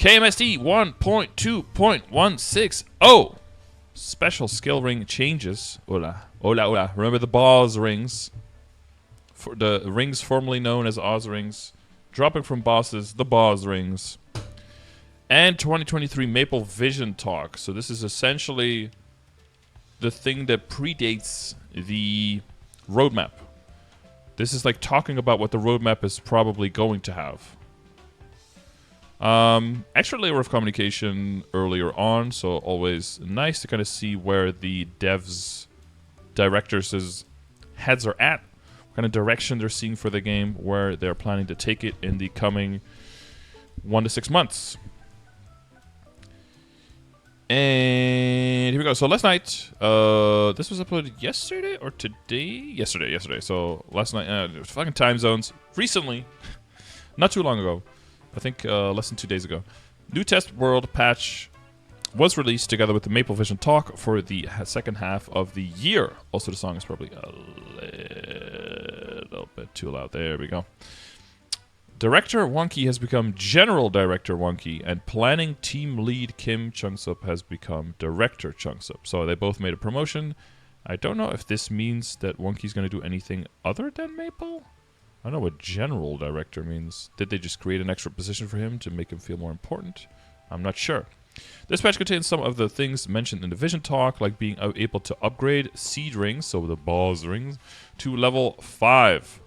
KMSD 1.2.160. Special skill ring changes. Hola. Remember the BOZZ rings? For the rings formerly known as Oz rings. Dropping from bosses, the BOZZ rings. And 2023 Maple Vision talk. So this is essentially the thing that predates the roadmap. This is like talking about what the roadmap is probably going to have. Extra layer of communication earlier on, so always nice to kind of see where the devs, directors' heads are at, what kind of direction they're seeing for the game, where they're planning to take it in the coming 1 to 6 months. And here we go. So last night, this was uploaded yesterday or today? Yesterday. So last night, fucking time zones. Recently, not too long ago. I think less than 2 days ago. New Test World patch was released together with the Maple Vision talk for the second half of the year. Also, the song is probably a little bit too loud. There we go. Director Wonky has become General Director Wonky, and Planning Team Lead Kim Chung-sup has become Director Chung-sup. So they both made a promotion. I don't know if this means that Wonky's going to do anything other than Maple. I don't know what General Director means. Did they just create an extra position for him to make him feel more important? I'm not sure. This patch contains some of the things mentioned in the Vision talk, like being able to upgrade seed rings, so the BOZZ rings, to level 5.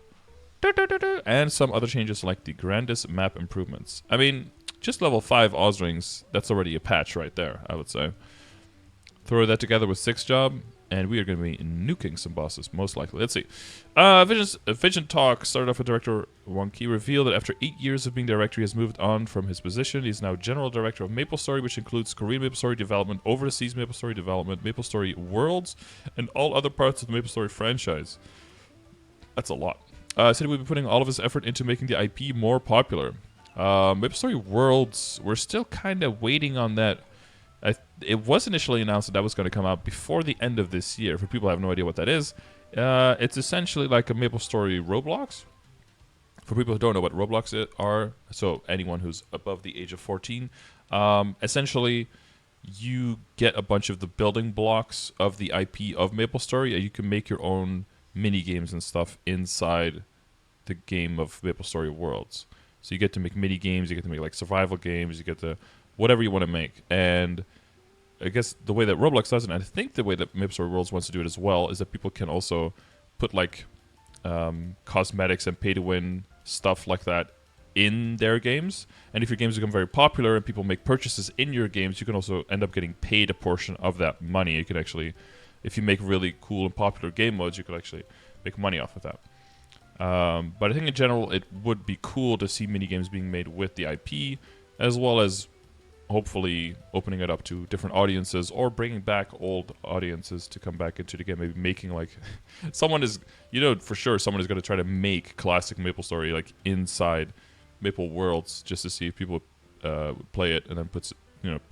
And some other changes like the grandest map improvements. I mean, just level 5 Oz rings, that's already a patch right there, I would say. Throw that together with 6 job, and we are going to be nuking some bosses, most likely. Let's see. Vision talk started off with Director Wonky, revealed that after 8 years of being director, he has moved on from his position. He's now General Director of MapleStory, which includes Korean MapleStory development, overseas MapleStory development, MapleStory Worlds, and all other parts of the MapleStory franchise. That's a lot. Said we'll be putting all of his effort into making the IP more popular. MapleStory Worlds, we're still kind of waiting on that. It was initially announced that was going to come out before the end of this year. For people who have no idea what that is, it's essentially like a MapleStory Roblox. For people who don't know what Roblox are, so anyone who's above the age of 14, essentially you get a bunch of the building blocks of the IP of MapleStory, and you can make your own mini games and stuff inside the game of MapleStory Worlds. So you get to make mini games, you get to make like survival games, you get to whatever you want to make. And I guess the way that Roblox does it, and I think the way that MapleStory Worlds wants to do it as well, is that people can also put like cosmetics and pay-to-win stuff like that in their games. And if your games become very popular and people make purchases in your games, you can also end up getting paid a portion of that money. You can actually, if you make really cool and popular game modes, you could actually make money off of that. But I think in general, it would be cool to see minigames being made with the IP, as well as hopefully opening it up to different audiences or bringing back old audiences to come back into the game. Maybe making like someone is, for sure someone is going to try to make classic MapleStory like inside Maple Worlds just to see if people play it, and then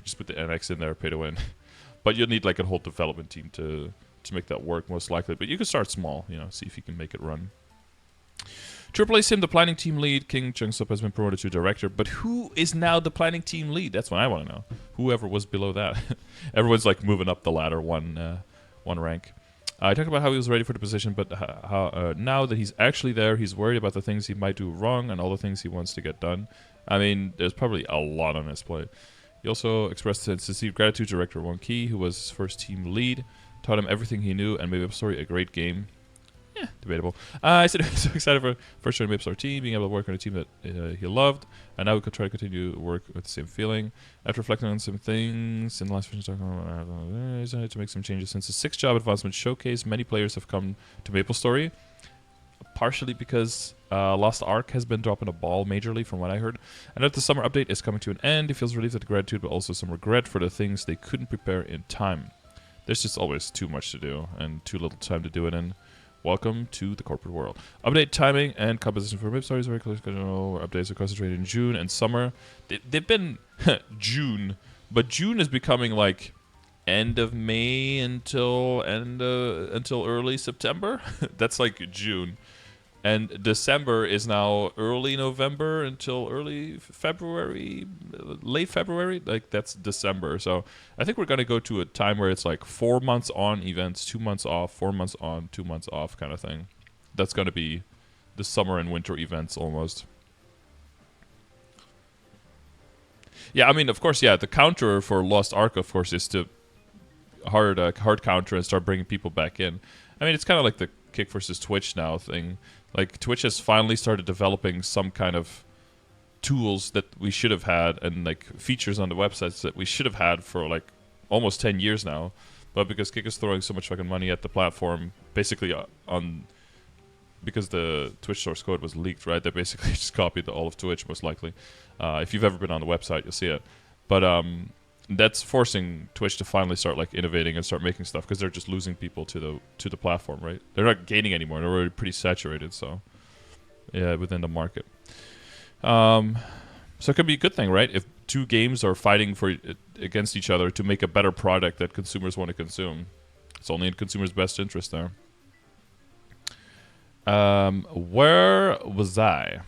just put the NX in there, pay to win. But you'll need like a whole development team to make that work, most likely. But you can start small, see if you can make it run. To replace him, the planning team lead, King Chung-sup, has been promoted to director. But who is now the planning team lead? That's what I want to know. Whoever was below that. Everyone's like moving up the ladder one rank. I talked about how he was ready for the position, but now that he's actually there, he's worried about the things he might do wrong and all the things he wants to get done. I mean, there's probably a lot on his plate. He also expressed his sincere gratitude to Director Wonky, who was his first team lead, taught him everything he knew, and made MapleStory a great game. Yeah, debatable. I said he was so excited for first joining MapleStory team, being able to work on a team that he loved, and now we could try to continue to work with the same feeling. After reflecting on some things in the last vision talk, he decided to make some changes. Since the 6th job advancement showcase, many players have come to MapleStory, partially because Lost Ark has been dropping a ball majorly, from what I heard. And that the summer update is coming to an end, he feels relieved at gratitude, but also some regret for the things they couldn't prepare in time. There's just always too much to do and too little time to do it in. Welcome to the corporate world. Update timing and composition for MapleStory is very close schedule, where updates are concentrated in June and summer. They've been June, but June is becoming like end of May until early September. That's like June. And December is now early November until early February, late February. Like, that's December. So I think we're going to go to a time where it's like 4 months on events, 2 months off, 4 months on, 2 months off kind of thing. That's going to be the summer and winter events almost. Yeah, I mean, of course, yeah, the counter for Lost Ark, of course, is to hard counter and start bringing people back in. I mean, it's kind of like the Kick versus Twitch now thing. Like, Twitch has finally started developing some kind of tools that we should have had, and like features on the websites that we should have had for like almost 10 years now. But because Kick is throwing so much fucking money at the platform, basically because the Twitch source code was leaked, right? They basically just copied all of Twitch, most likely. If you've ever been on the website, you'll see it. But that's forcing Twitch to finally start like innovating and start making stuff, because they're just losing people to the platform, right? They're not gaining anymore. They're already pretty saturated, so yeah, within the market. So it could be a good thing, right? If two games are fighting against each other to make a better product that consumers want to consume, it's only in consumers' best interest there. Where was I?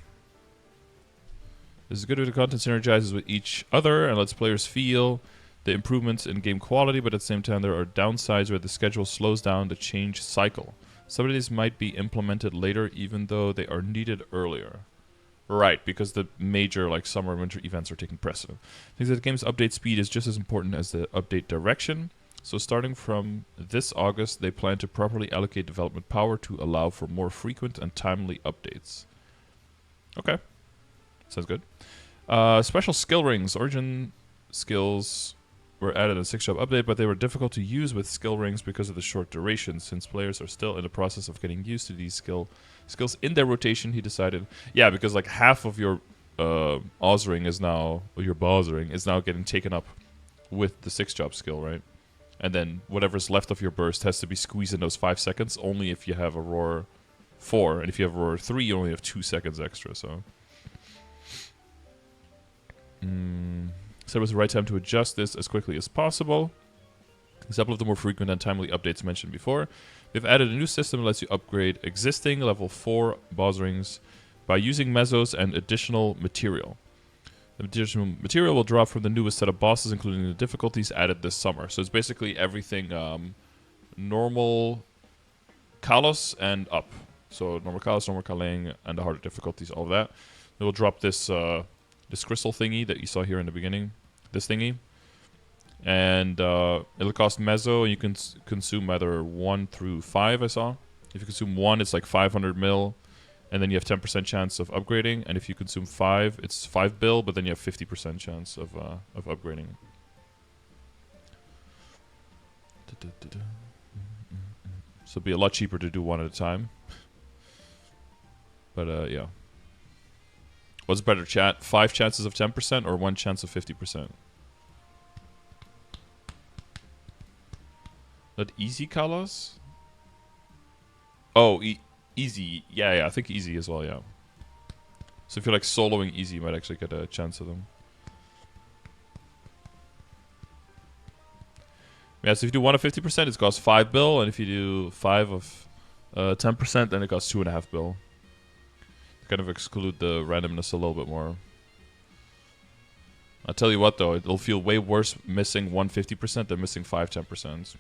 This is good if the content synergizes with each other and lets players feel the improvements in game quality, but at the same time there are downsides where the schedule slows down the change cycle. Some of these might be implemented later even though they are needed earlier. Right, because the major like summer and winter events are taking precedent. I think that the game's update speed is just as important as the update direction. So starting from this August, they plan to properly allocate development power to allow for more frequent and timely updates. Okay. Sounds good. Special skill rings. Origin skills were added in a 6-job update, but they were difficult to use with skill rings because of the short duration. Since players are still in the process of getting used to these skills in their rotation, he decided... Yeah, because like half of your Oz ring is now... Or your BOZZ ring is now getting taken up with the 6-job skill, right? And then whatever's left of your burst has to be squeezed in those 5 seconds, only if you have a Roar 4. And if you have a Roar 3, you only have 2 seconds extra, so... So it was the right time to adjust this as quickly as possible. Several of the more frequent and timely updates mentioned before. They've added a new system that lets you upgrade existing level 4 BOZZ rings by using mesos and additional material. The additional material will drop from the newest set of bosses, including the difficulties added this summer. So it's basically everything normal Kalos and up. So normal Kalos, normal Kaling, and the harder difficulties, all of that. It will drop this crystal thingy that you saw here in the beginning. This thingy. And it'll cost meso, and you can consume either 1 through 5, I saw. If you consume 1, it's like 500 mil. And then you have 10% chance of upgrading. And if you consume 5, it's 5 bill, but then you have 50% chance of upgrading. So it'll be a lot cheaper to do 1 at a time. But yeah. What's better, chat? 5 chances of 10% or 1 chance of 50%? That easy Kalos? Oh, easy. Yeah, I think easy as well, yeah. So if you're like soloing easy, you might actually get a chance of them. Yeah, so if you do 1 of 50%, it costs 5 bill, and if you do 5 of 10%, then it costs 2.5 bill. To kind of exclude the randomness a little bit more. I'll tell you what though, it'll feel way worse missing 150% than missing 5 10%.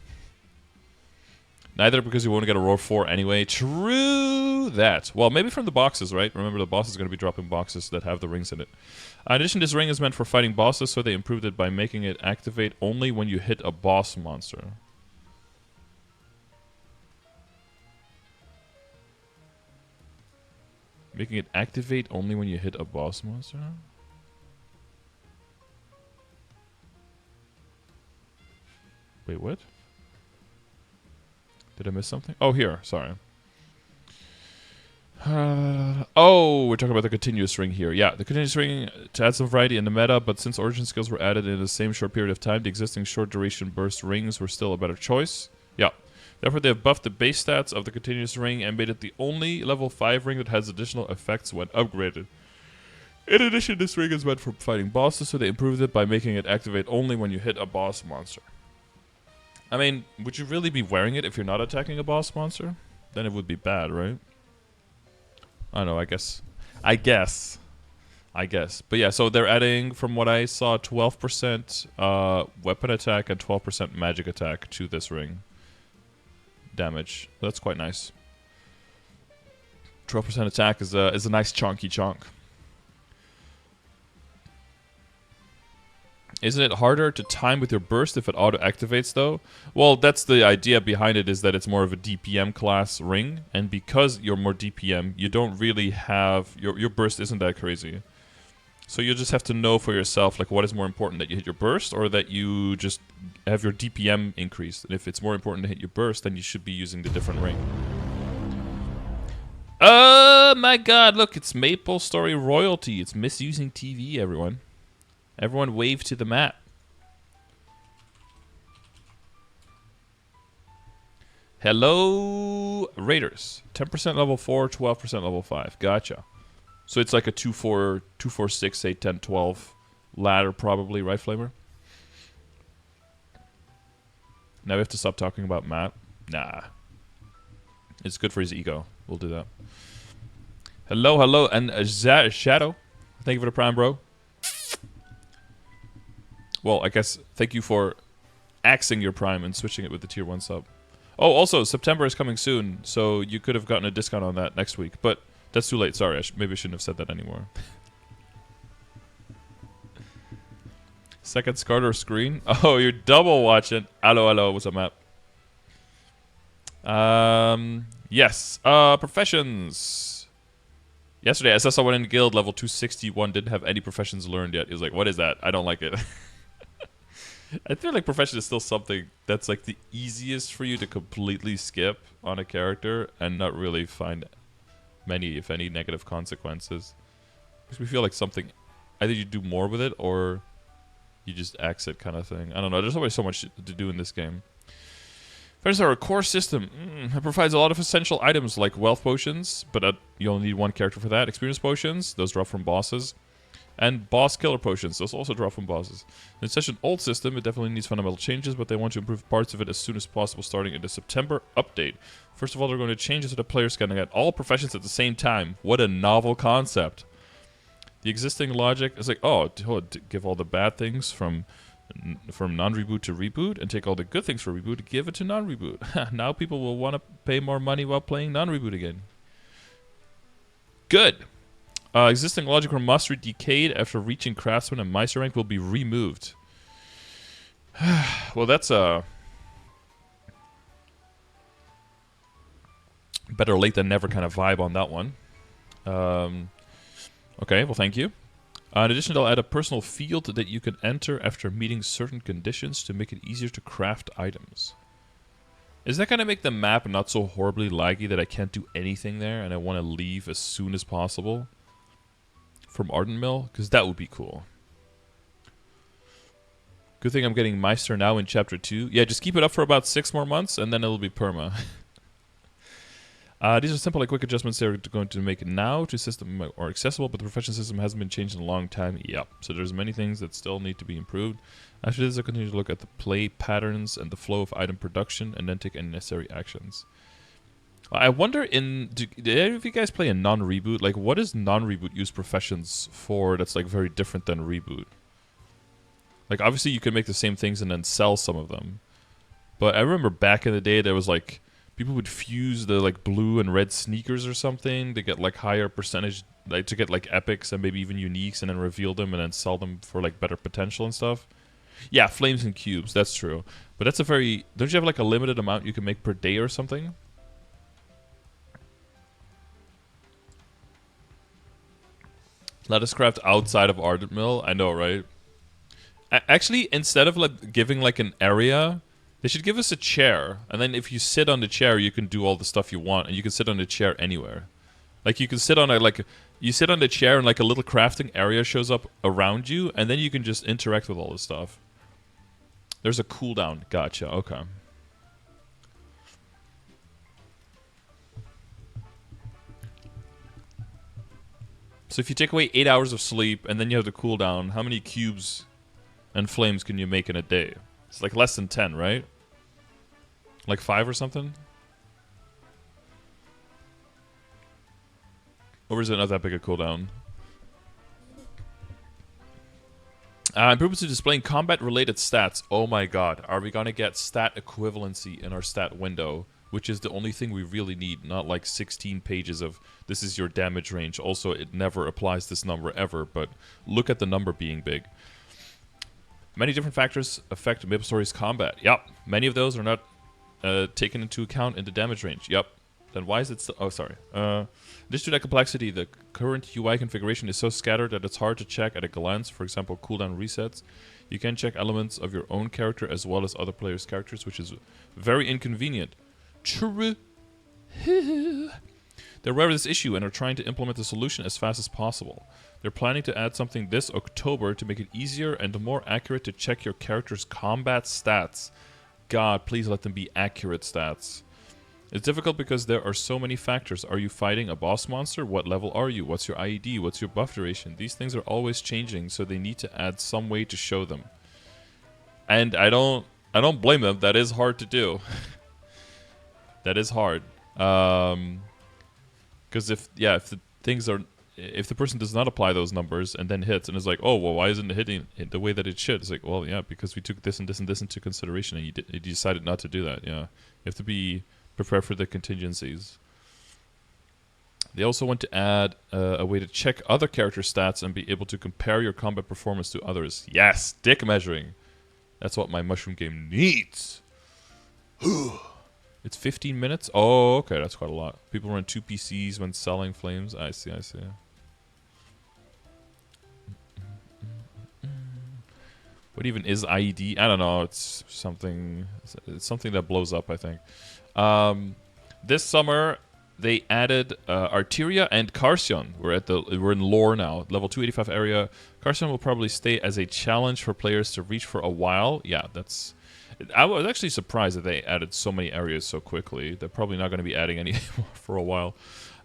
Neither because you won't get a Roar 4 anyway. True that. Well, maybe from the boxes, right? Remember, the boss is going to be dropping boxes that have the rings in it. In addition, this ring is meant for fighting bosses, so they improved it by making it activate only when you hit a boss monster. Making it activate only when you hit a boss monster? Wait, what? Did I miss something? Oh, here. Sorry. Oh, we're talking about the continuous ring here. Yeah, the continuous ring to add some variety in the meta, but since origin skills were added in the same short period of time, the existing short duration burst rings were still a better choice. Yeah. Therefore, they have buffed the base stats of the continuous ring and made it the only level 5 ring that has additional effects when upgraded. In addition, this ring is meant for fighting bosses, so they improved it by making it activate only when you hit a boss monster. I mean, would you really be wearing it if you're not attacking a boss monster? Then it would be bad, right? I don't know, I guess. But yeah, so they're adding, from what I saw, 12% weapon attack and 12% magic attack to this ring. Damage. That's quite nice. 12% attack is a nice chunky chunk. Isn't it harder to time with your burst if it auto-activates, though? Well, that's the idea behind it, is that it's more of a DPM class ring, and because you're more DPM, you don't really have... Your burst isn't that crazy. So you just have to know for yourself, like, what is more important, that you hit your burst, or that you just have your DPM increased. And if it's more important to hit your burst, then you should be using the different ring. Oh my god, look, it's MapleStory royalty. It's misusing TV, everyone. Everyone wave to the map. Hello, Raiders. 10% level 4, 12% level 5. Gotcha. So it's like a 2, 4, 2, 4, 6, 8, 10, 12 ladder probably, right, Flamer? Now we have to stop talking about Matt. Nah. It's good for his ego. We'll do that. Hello, hello, and Shadow. Thank you for the prime, bro. Well, I guess thank you for axing your prime and switching it with the tier 1 sub. Oh, also, September is coming soon, so you could have gotten a discount on that next week. But that's too late. Sorry, maybe I shouldn't have said that anymore. Second Scarter screen. Oh, you're double watching. Hello, hello. What's up, Matt? Yes. Professions. Yesterday, I saw someone in guild level 261 didn't have any professions learned yet. He was like, what is that? I don't like it. I feel like profession is still something that's like the easiest for you to completely skip on a character and not really find many, if any, negative consequences. Makes me feel like something, either you do more with it or you just exit kind of thing. I don't know. There's always so much to do in this game. There's our core system. It provides a lot of essential items like wealth potions, but you only need one character for that. Experience potions, those drop from bosses. And boss killer potions, those also drop from bosses. It's such an old system, it definitely needs fundamental changes, but they want to improve parts of it as soon as possible starting in the September update. First of all, they're going to change it so the players can get all professions at the same time. What a novel concept. The existing logic is like, give all the bad things from non-reboot to reboot, and take all the good things for reboot, give it to non-reboot. Now people will want to pay more money while playing non-reboot again. Good. Existing logic from Mastery Decayed after reaching Craftsman and Meister rank will be removed. Well, that's a better late than never kind of vibe on that one. Okay, well, thank you. In addition, they'll add a personal field that you can enter after meeting certain conditions to make it easier to craft items. Is that going to make the map not so horribly laggy that I can't do anything there and I want to leave as soon as possible from Ardent Mill? Because that would be cool. Good thing I'm getting Meister now in Chapter 2. Yeah, just keep it up for about 6 more months and then it'll be perma. These are simple and quick adjustments they're going to make now to system more accessible, but the profession system hasn't been changed in a long time. Yep. So there's many things that still need to be improved. After this, I'll continue to look at the play patterns and the flow of item production, and then take any necessary actions. I wonder, do any of you guys play a non-reboot? Like, what does non-reboot use professions for that's, like, very different than reboot? Like, obviously you can make the same things and then sell some of them. But I remember back in the day, there was, like, people would fuse the, like, blue and red sneakers or something to get, like, higher percentage, like, to get, like, epics and maybe even uniques, and then reveal them and then sell them for, like, better potential and stuff. Yeah, flames and cubes, that's true. But that's a very... Don't you have, like, a limited amount you can make per day or something? Let us craft outside of Ardent Mill. I know, right? Actually, instead of, like, giving, like, an area... They should give us a chair, and then if you sit on the chair, you can do all the stuff you want, and you can sit on the chair anywhere. Like, you can sit on you sit on the chair and, like, a little crafting area shows up around you, and then you can just interact with all this stuff. There's a cooldown. Gotcha, okay. So if you take away 8 hours of sleep, and then you have the cooldown, how many cubes and flames can you make in a day? It's like less than 10, right? Like 5 or something? Or is it not that big a cooldown? Improvements to displaying combat-related stats. Oh my god. Are we gonna get stat equivalency in our stat window? Which is the only thing we really need. Not like 16 pages of this is your damage range. Also, it never applies this number ever. But look at the number being big. Many different factors affect MapleStory's combat. Yup. Many of those are not taken into account in the damage range. Yup. Then why is it still... Oh, sorry. Due to that complexity, the current UI configuration is so scattered that it's hard to check at a glance. For example, cooldown resets. You can check elements of your own character as well as other players' characters, which is very inconvenient. True. They're aware of this issue and are trying to implement the solution as fast as possible. They're planning to add something this October to make it easier and more accurate to check your character's combat stats. God, please let them be accurate stats. It's difficult because there are so many factors. Are you fighting a boss monster? What level are you? What's your IED? What's your buff duration? These things are always changing, so they need to add some way to show them. And I don't blame them. That is hard to do. That is hard. Because if the person does not apply those numbers and then hits and is like, oh, well, why isn't it hitting it the way that it should? It's like, well, yeah, because we took this and this and this into consideration, and you decided not to do that. Yeah, you have to be prepared for the contingencies. They also want to add a way to check other character stats and be able to compare your combat performance to others. Yes, dick measuring. That's what my mushroom game needs. It's 15 minutes? Oh, okay, that's quite a lot. People run 2 PCs when selling flames. I see. What even is IED? I don't know. It's something that blows up, I think. This summer, they added Arteria and Carcion. We're in lore now. Level 285 area. Carcion will probably stay as a challenge for players to reach for a while. Yeah, that's... I was actually surprised that they added so many areas so quickly. They're probably not going to be adding any more for a while.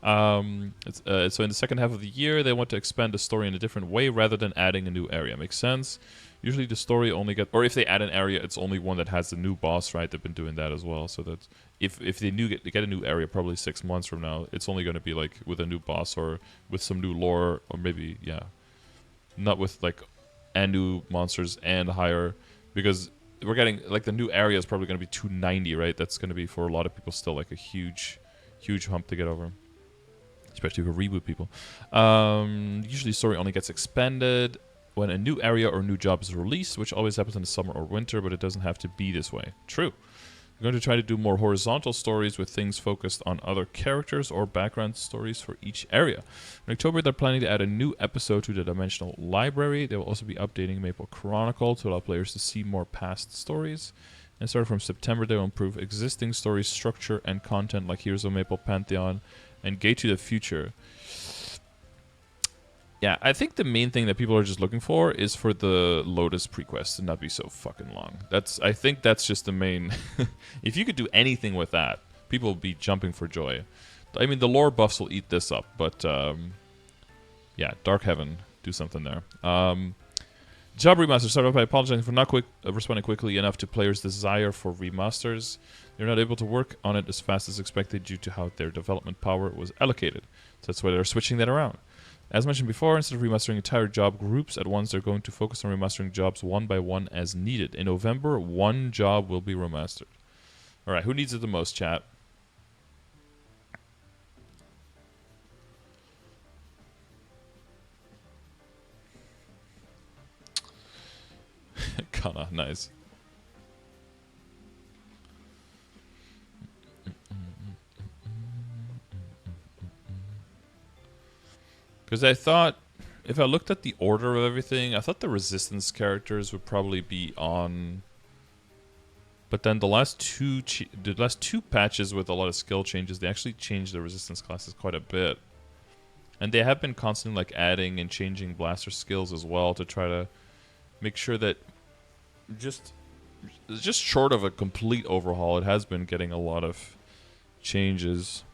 So in the second half of the year, they want to expand the story in a different way rather than adding a new area. Makes sense. Usually the story only or if they add an area, it's only one that has the new boss, right? They've been doing that as well. So that if they get a new area, probably 6 months from now, it's only going to be like with a new boss or with some new lore, or maybe, yeah, not with like new monsters and higher, because we're getting like the new area is probably going to be 290, right? That's going to be for a lot of people still like a huge hump to get over, especially for reboot people. Usually story only gets expanded when a new area or new job is released, which always happens in the summer or winter, but it doesn't have to be this way. True. We're going to try to do more horizontal stories with things focused on other characters or background stories for each area. In October, they're planning to add a new episode to the Dimensional Library. They will also be updating Maple Chronicle to allow players to see more past stories. And starting from September, they will improve existing story structure and content like Heroes of Maple Pantheon and Gate to the Future. Yeah, I think the main thing that people are just looking for is for the Lotus prequest to not be so fucking long. I think that's just the main... If you could do anything with that, people will be jumping for joy. I mean, the lore buffs will eat this up, but... yeah, Dark Heaven, do something there. Job remaster. Start off by apologizing for not responding quickly enough to players' desire for remasters. They're not able to work on it as fast as expected due to how their development power was allocated. So that's why they're switching that around. As mentioned before, instead of remastering entire job groups at once, they're going to focus on remastering jobs one by one as needed. In November, one job will be remastered. Alright, who needs it the most, chat? Kana, nice. Because I thought, if I looked at the order of everything, I thought the resistance characters would probably be on. But then the last two patches with a lot of skill changes, they actually changed the resistance classes quite a bit. And they have been constantly like adding and changing blaster skills as well to try to make sure that just short of a complete overhaul, it has been getting a lot of changes.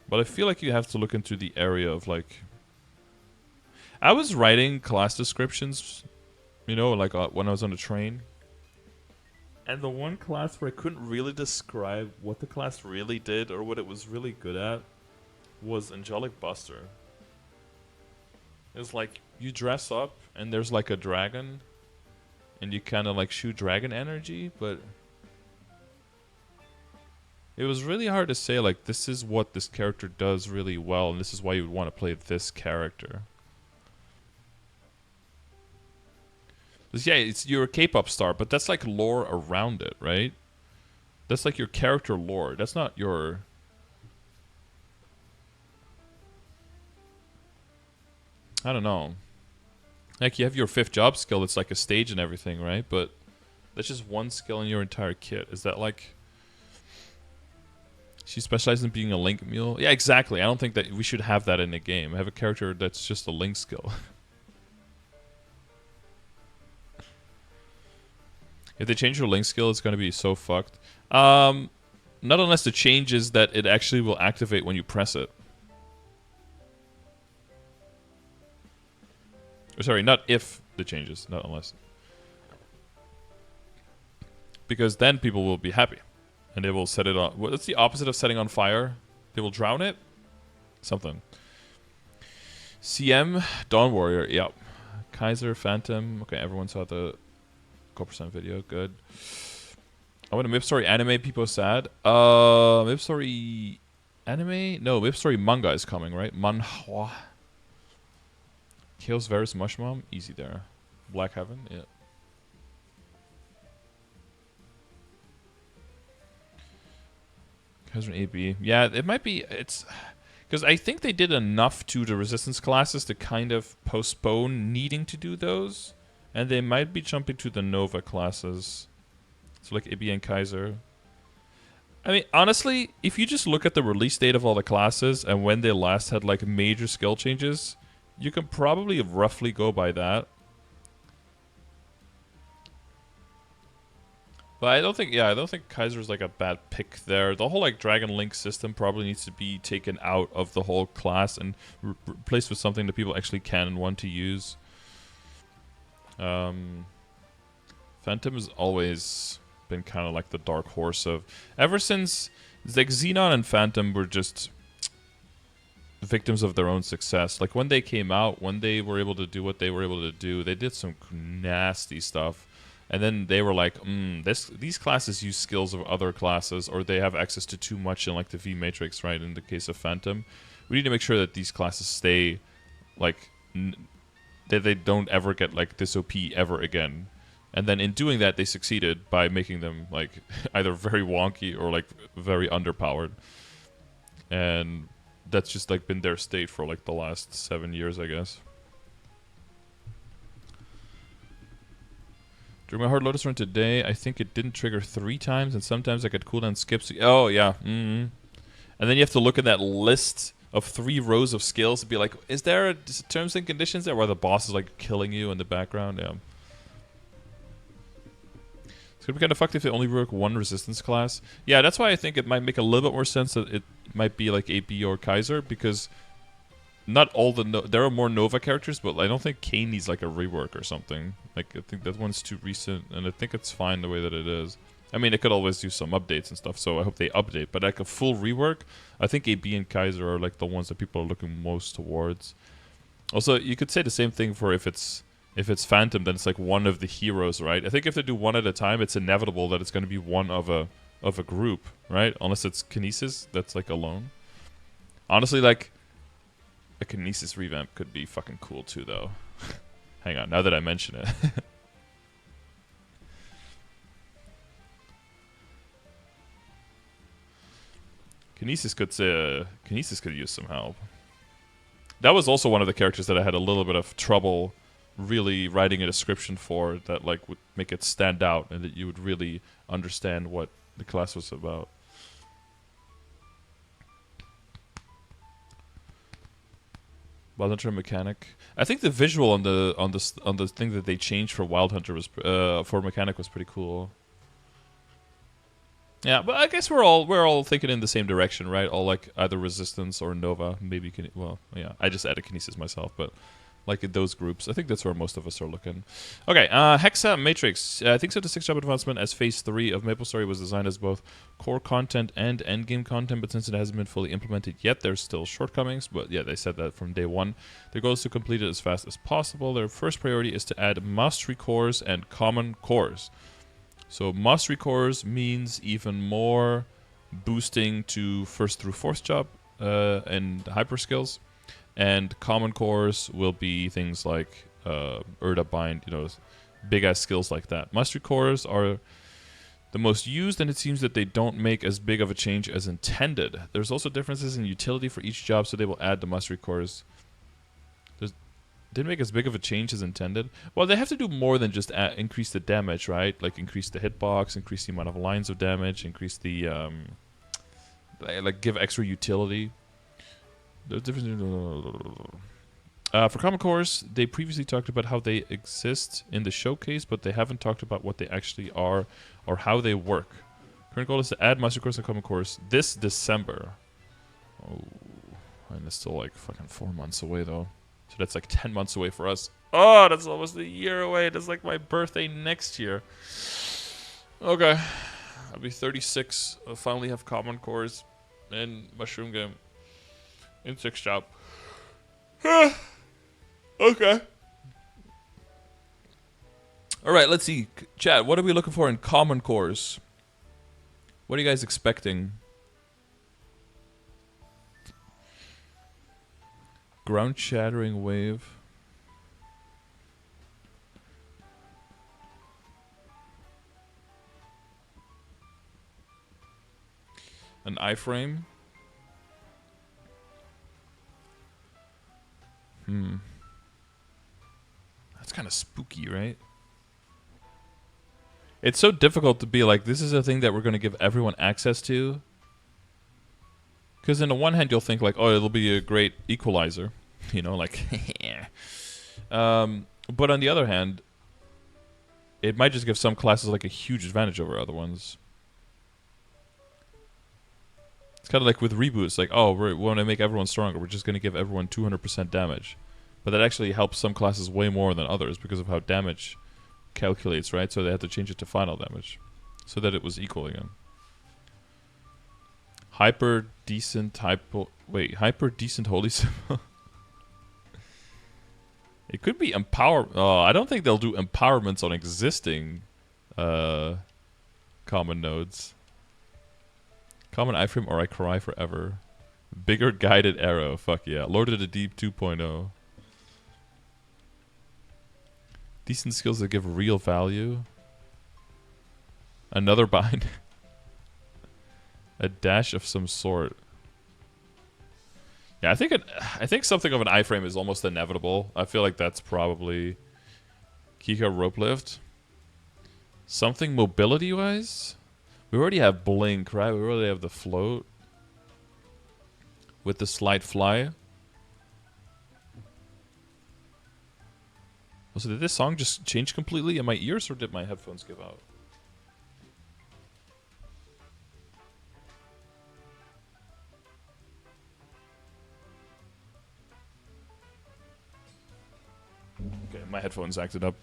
But I feel like you have to look into the area of, like... I was writing class descriptions, you know, like when I was on the train. And the one class where I couldn't really describe what the class really did or what it was really good at was Angelic Buster. It's like you dress up and there's like a dragon and you kind of like shoot dragon energy, but it was really hard to say like this is what this character does really well and this is why you would want to play this character. Because yeah, you're a K-pop star, but that's like lore around it, right? That's like your character lore. That's not your... I don't know. Like, you have your 5th job skill, it's like a stage and everything, right? But that's just one skill in your entire kit. Is that like... She specializes in being a Link mule? Yeah, exactly. I don't think that we should have that in a game. Have a character that's just a Link skill. If they change your Link skill, it's going to be so fucked. Not unless the change is that it actually will activate when you press it. Or sorry, not if the changes, not unless. Because then people will be happy. And they will set it on... What's the opposite of setting on fire? They will drown it? Something. CM, Dawn Warrior, yep. Kaiser, Phantom. Okay, everyone saw the Go% video, good. I want a MapleStory anime, people sad. MapleStory anime? No, MapleStory manga is coming, right? Manhwa. Chaos Varus Mushmom, easy there. Black Heaven, yeah. Kaiser AB. Yeah, it might be, it's... Because I think they did enough to the resistance classes to kind of postpone needing to do those. And they might be jumping to the Nova classes. So like AB and Kaiser. I mean, honestly, if you just look at the release date of all the classes and when they last had like major skill changes, you can probably roughly go by that. But I don't think Kaiser's like a bad pick there. The whole like Dragon Link system probably needs to be taken out of the whole class and replaced with something that people actually can and want to use. Phantom has always been kind of like the dark horse of... Ever since... Like Xenon and Phantom were just victims of their own success. Like when they came out, when they were able to do what they were able to do, they did some nasty stuff. And then they were like, these classes use skills of other classes, or they have access to too much in like the V Matrix, right? In the case of Phantom, we need to make sure that these classes stay, like, that they don't ever get like this OP ever again. And then in doing that, they succeeded by making them like either very wonky or like very underpowered. And that's just like been their state for like the last 7 years, I guess. During my Hard Lotus run today, I think it didn't trigger 3 times, and sometimes I get cooldown skips. Oh, yeah. And then you have to look at that list of 3 rows of skills to be like, is there a terms and conditions there where the boss is like killing you in the background? Yeah. It's gonna be kind of fucked if they only work one resistance class. Yeah, that's why I think it might make a little bit more sense that it might be like AP or Kaiser, because not all the there are more Nova characters, but I don't think Kane needs like a rework or something. Like I think that one's too recent, and I think it's fine the way that it is. I mean, it could always do some updates and stuff, so I hope they update. But like a full rework, I think AB and Kaiser are like the ones that people are looking most towards. Also, you could say the same thing for if it's Phantom, then it's like one of the heroes, right? I think if they do one at a time, it's inevitable that it's going to be one of a group, right? Unless it's Kinesis, that's like alone. Honestly, like a Kinesis revamp could be fucking cool too, though. Hang on, now that I mention it. Kinesis could use some help. That was also one of the characters that I had a little bit of trouble really writing a description for, that like would make it stand out and that you would really understand what the class was about. Wild Hunter mechanic. I think the visual on the thing that they changed for Wild Hunter was for mechanic was pretty cool. Yeah, but I guess we're all thinking in the same direction, right? All like either Resistance or Nova. Maybe well, yeah. I just added Kinesis myself, but like in those groups. I think that's where most of us are looking. Okay, Hexa Matrix. I think so. The 6-job advancement as Phase 3 of MapleStory was designed as both core content and endgame content, but since it hasn't been fully implemented yet, there's still shortcomings. But yeah, they said that from day one. Their goal is to complete it as fast as possible. Their first priority is to add mastery cores and common cores. So mastery cores means even more boosting to 1st through 4th job and hyper skills. And common cores will be things like Urda Bind, you know, big ass skills like that. Mastery cores are the most used, and it seems that they don't make as big of a change as intended. There's also differences in utility for each job, so they will add the mastery cores. Didn't make as big of a change as intended. Well, they have to do more than just increase the damage, right? Like increase the hitbox, increase the amount of lines of damage, increase the like give extra utility. There's difference. For common cores, they previously talked about how they exist in the showcase, but they haven't talked about what they actually are or how they work. Current goal is to add master cores and common cores this December. Oh, and it's still like fucking 4 months away though. So that's like 10 months away for us. Oh, that's almost a year away. That's like my birthday next year. Okay. I'll be 36. I'll finally have common cores and mushroom game. In 6-job. Okay. Alright, let's see. Chat, what are we looking for in common cores? What are you guys expecting? Ground shattering wave. An iframe. That's kind of spooky, right? It's so difficult to be like, this is a thing that we're going to give everyone access to. Because on the one hand, you'll think like, oh, it'll be a great equalizer. You know, like, but on the other hand, it might just give some classes like a huge advantage over other ones. It's kind of like with reboots, like, oh, we want to make everyone stronger. We're just going to give everyone 200% damage. But that actually helps some classes way more than others because of how damage calculates, right? So they had to change it to final damage so that it was equal again. Hyper decent holy symbol. It could be empower. Oh, I don't think they'll do empowerments on existing common nodes. Common iframe or I cry forever. Bigger guided arrow. Fuck yeah. Lord of the Deep 2.0. Decent skills that give real value. Another bind. A dash of some sort. Yeah, I think something of an iframe is almost inevitable. I feel like that's probably Kika rope lift. Something mobility wise? We already have blink, right? We already have the float. With the slide fly. So did this song just change completely in my ears or did my headphones give out? Okay, my headphones acted up.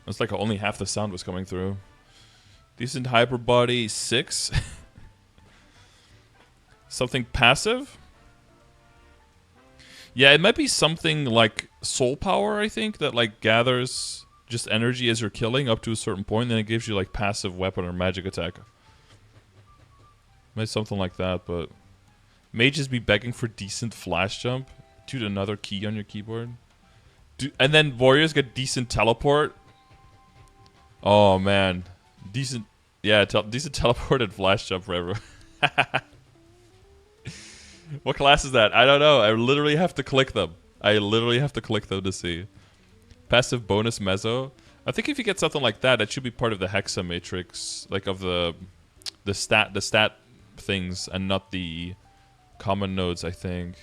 It's like only half the sound was coming through. Decent hyper body 6. Something passive? Yeah, it might be something like soul power, I think, that like gathers just energy as you're killing up to a certain point, and then it gives you like passive weapon or magic attack. Maybe something like that, but mages be begging for decent flash jump. Dude, another key on your keyboard. And then warriors get decent teleport. Oh man, decent, yeah, decent teleport and flash jump for everyone. What class is that? I don't know. I literally have to click them. I literally have to click them to see. Passive bonus mezzo. I think if you get something like that, that should be part of the Hexa Matrix, like of the stat things, and not the common nodes. I think.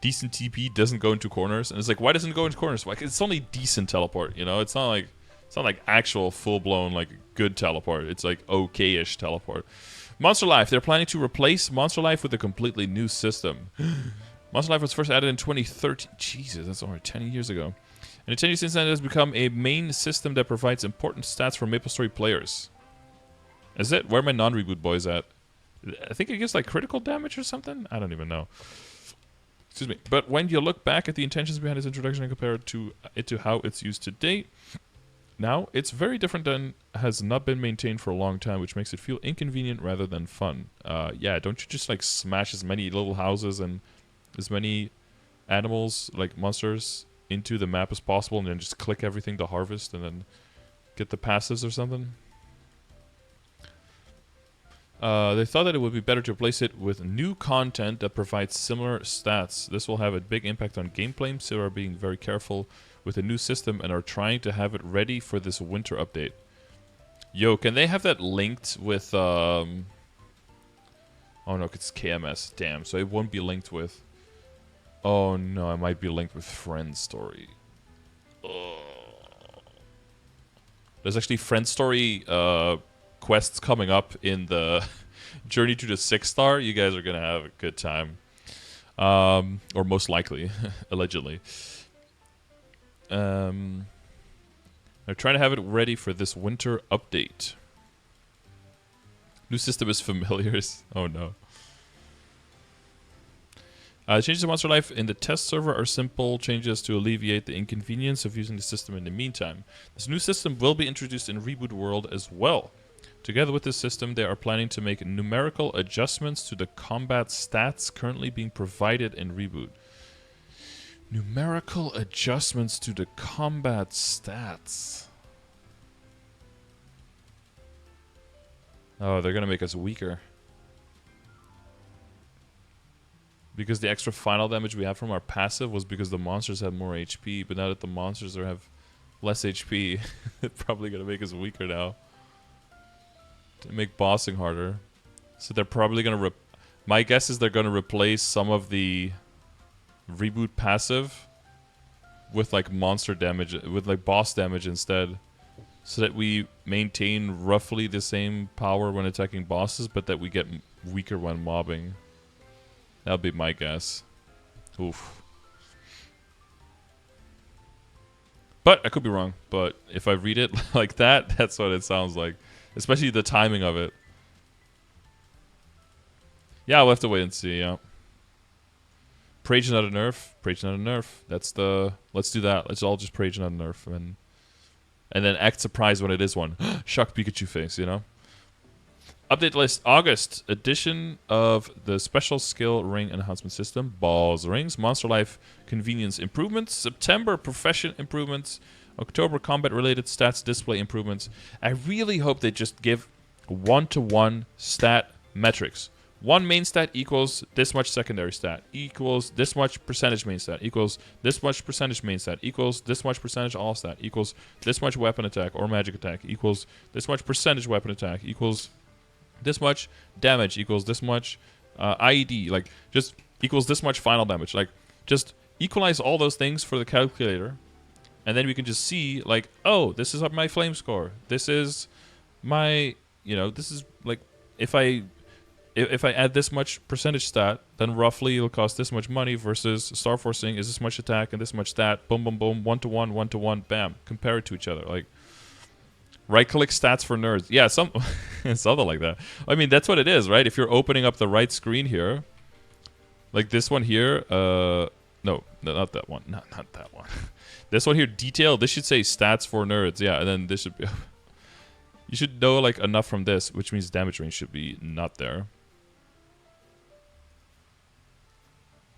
Decent TP doesn't go into corners, and it's like, why doesn't it go into corners? Like, it's only decent teleport, you know. It's not like actual full blown like good teleport. It's like okay-ish teleport. Monster Life. They're planning to replace Monster Life with a completely new system. Monster Life was first added in 2013. Jesus, that's already 10 years ago. And in 10 years since then, it has become a main system that provides important stats for MapleStory players. Is it? Where are my non-reboot boys at? I think it gives like critical damage or something? I don't even know. Excuse me. But when you look back at the intentions behind its introduction and compare it to how it's used to date, now it's very different and has not been maintained for a long time, which makes it feel inconvenient rather than fun. Yeah, don't you just like smash as many little houses and as many animals, like monsters, into the map as possible and then just click everything to harvest and then get the passives or something? They thought that it would be better to replace it with new content that provides similar stats. This will have a big impact on gameplay, so are being very careful with the new system and are trying to have it ready for this winter update. Yo, can they have that linked with, oh no, it's KMS. Damn, so it won't be linked with... Oh no, it might be linked with Friend Story. There's actually Friend Story, quests coming up in the Journey to the 6th star. You guys are gonna have a good time, or most likely, allegedly. They're trying to have it ready for this winter update. New system is familiars. Oh no. Changes to Monster Life in the test server are simple changes to alleviate the inconvenience of using the system in the meantime. This new system will be introduced in Reboot World as well. Together with this system, they are planning to make numerical adjustments to the combat stats currently being provided in Reboot. Numerical adjustments to the combat stats. Oh, they're gonna make us weaker. Because the extra final damage we have from our passive was because the monsters had more HP, but now that the monsters have less HP, it's probably gonna make us weaker now. To make bossing harder. So they're probably gonna my guess is they're gonna replace some of the reboot passive with like monster damage, with like boss damage instead. So that we maintain roughly the same power when attacking bosses, but that we get weaker when mobbing. That'll be my guess. Oof. But I could be wrong. But if I read it like that, that's what it sounds like. Especially the timing of it. Yeah, we'll have to wait and see, yeah. Prage not a nerf. Prage not a nerf. That's the... Let's do that. Let's all just Prage not a nerf. And then act surprised when it is one. Shock Pikachu face, you know? Update list. August. Addition of the special skill ring enhancement system. BOZZ rings. Monster Life convenience improvements. September profession improvements. October combat related stats display improvements. I really hope they just give one-to-one stat metrics. One main stat equals this much secondary stat, equals this much percentage main stat, equals this much percentage main stat, equals this much percentage all stat, equals this much weapon attack or magic attack, equals this much percentage weapon attack, equals this much damage, equals this much IED, like just equals this much final damage. Like just equalize all those things for the calculator, and then we can just see like, oh, this is my flame score. This is my, this is like if I add this much percentage stat, then roughly it'll cost this much money versus Star Forcing is this much attack and this much stat. Boom, boom, boom, one-to-one, bam. Compare it to each other. Like, right-click stats for nerds. Yeah, something like that. I mean, that's what it is, right? If you're opening up the right screen here, like this one here, no, not that one. Not that one. This one here, detail, this should say stats for nerds. Yeah, and then this should be... You should know, like, enough from this, which means damage range should be not there.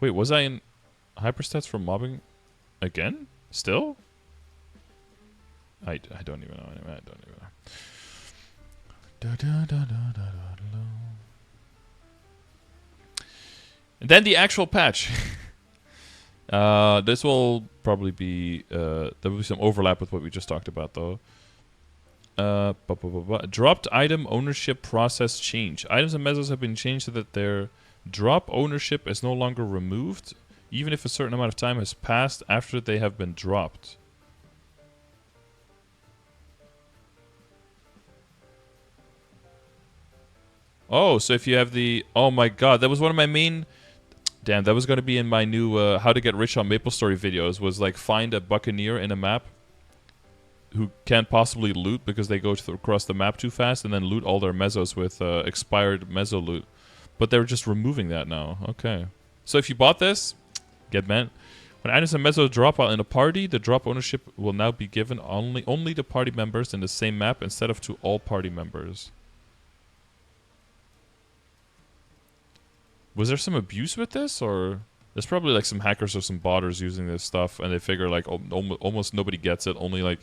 Wait, was I in hyperstats for mobbing again? Still? I don't even know. I don't even know. And then the actual patch. This will probably be... there will be some overlap with what we just talked about, though. Dropped item ownership process change. Items and mesos have been changed so that their drop ownership is no longer removed, even if a certain amount of time has passed after they have been dropped. Oh, so if you have the... Oh my god, that was one of my main... Damn, that was going to be in my new how to get rich on MapleStory videos, was like find a buccaneer in a map who can't possibly loot because they go across the map too fast, and then loot all their mesos with expired meso loot. But they're just removing that now. Okay. So if you bought this, get meant. When items and meso drop while in a party, the drop ownership will now be given only to party members in the same map instead of to all party members. Was there some abuse with this, or there's probably like some hackers or some botters using this stuff, and they figure like almost nobody gets it, only like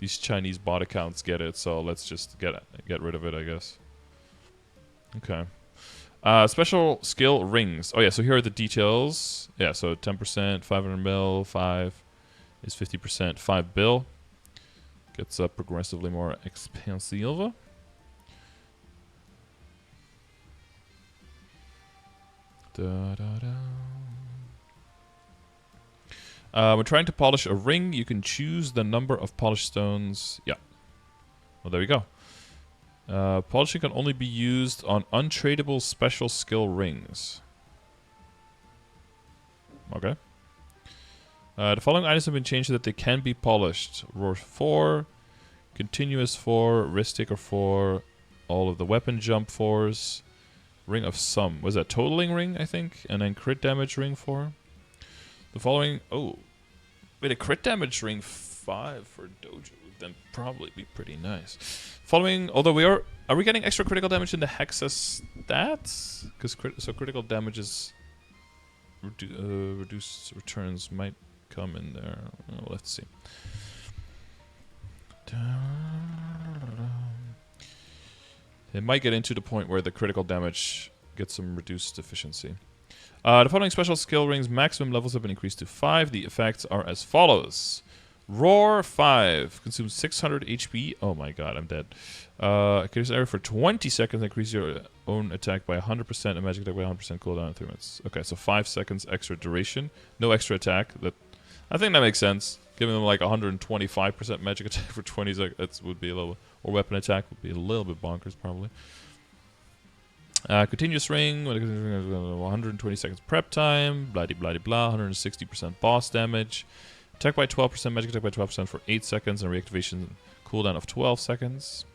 these Chinese bot accounts get it, so let's just get rid of it, I guess. Okay. Special skill rings. Oh yeah, so here are the details. Yeah, so 10%, 500 mil, 5 is 50%, 5 bill. Gets progressively more expensive. When trying to polish a ring, you can choose the number of polished stones. Yeah. Well, there you go. Polishing can only be used on untradeable special skill rings. Okay. The following items have been changed so that they can be polished. Roar 4, Continuous 4, Risk Taker 4, all of the weapon jump 4s. Ring of Sum. Was that totaling ring, I think? And then crit damage ring 4. The following... Oh. Wait, a crit damage ring 5 for Dojo would then probably be pretty nice. Following... Although we are... Are we getting extra critical damage in the Hexa stats? Because critical damages... reduced returns might come in there. We'll have to see. It might get into the point where the critical damage gets some reduced efficiency. The following special skill rings maximum levels have been increased to 5. The effects are as follows. Roar 5 consumes 600 HP. Oh my god, I'm dead. Increase area for 20 seconds. Increase your own attack by 100% and magic attack by 100% cooldown in 3 minutes. Okay, so 5 seconds extra duration. No extra attack. I think that makes sense. Giving them like 125% magic attack for 20 seconds would be a little... Or weapon attack would be a little bit bonkers, probably. Continuous ring, 120 seconds prep time, blah blah blah, 160% boss damage. Attack by 12%, magic attack by 12% for 8 seconds, and reactivation cooldown of 12 seconds.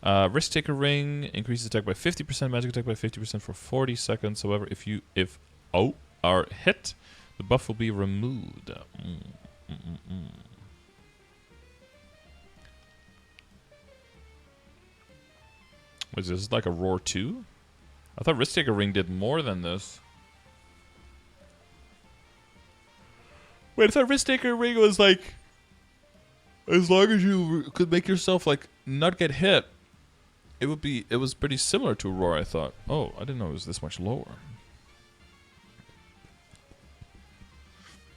Risk Taker ring, increases attack by 50%, magic attack by 50% for 40 seconds. However, if are hit, the buff will be removed. Was this like a Roar 2? I thought Risk Taker ring did more than this. Wait, I thought Risk Taker ring was like... As long as you could make yourself like not get hit, it was pretty similar to Roar, I thought. Oh, I didn't know it was this much lower.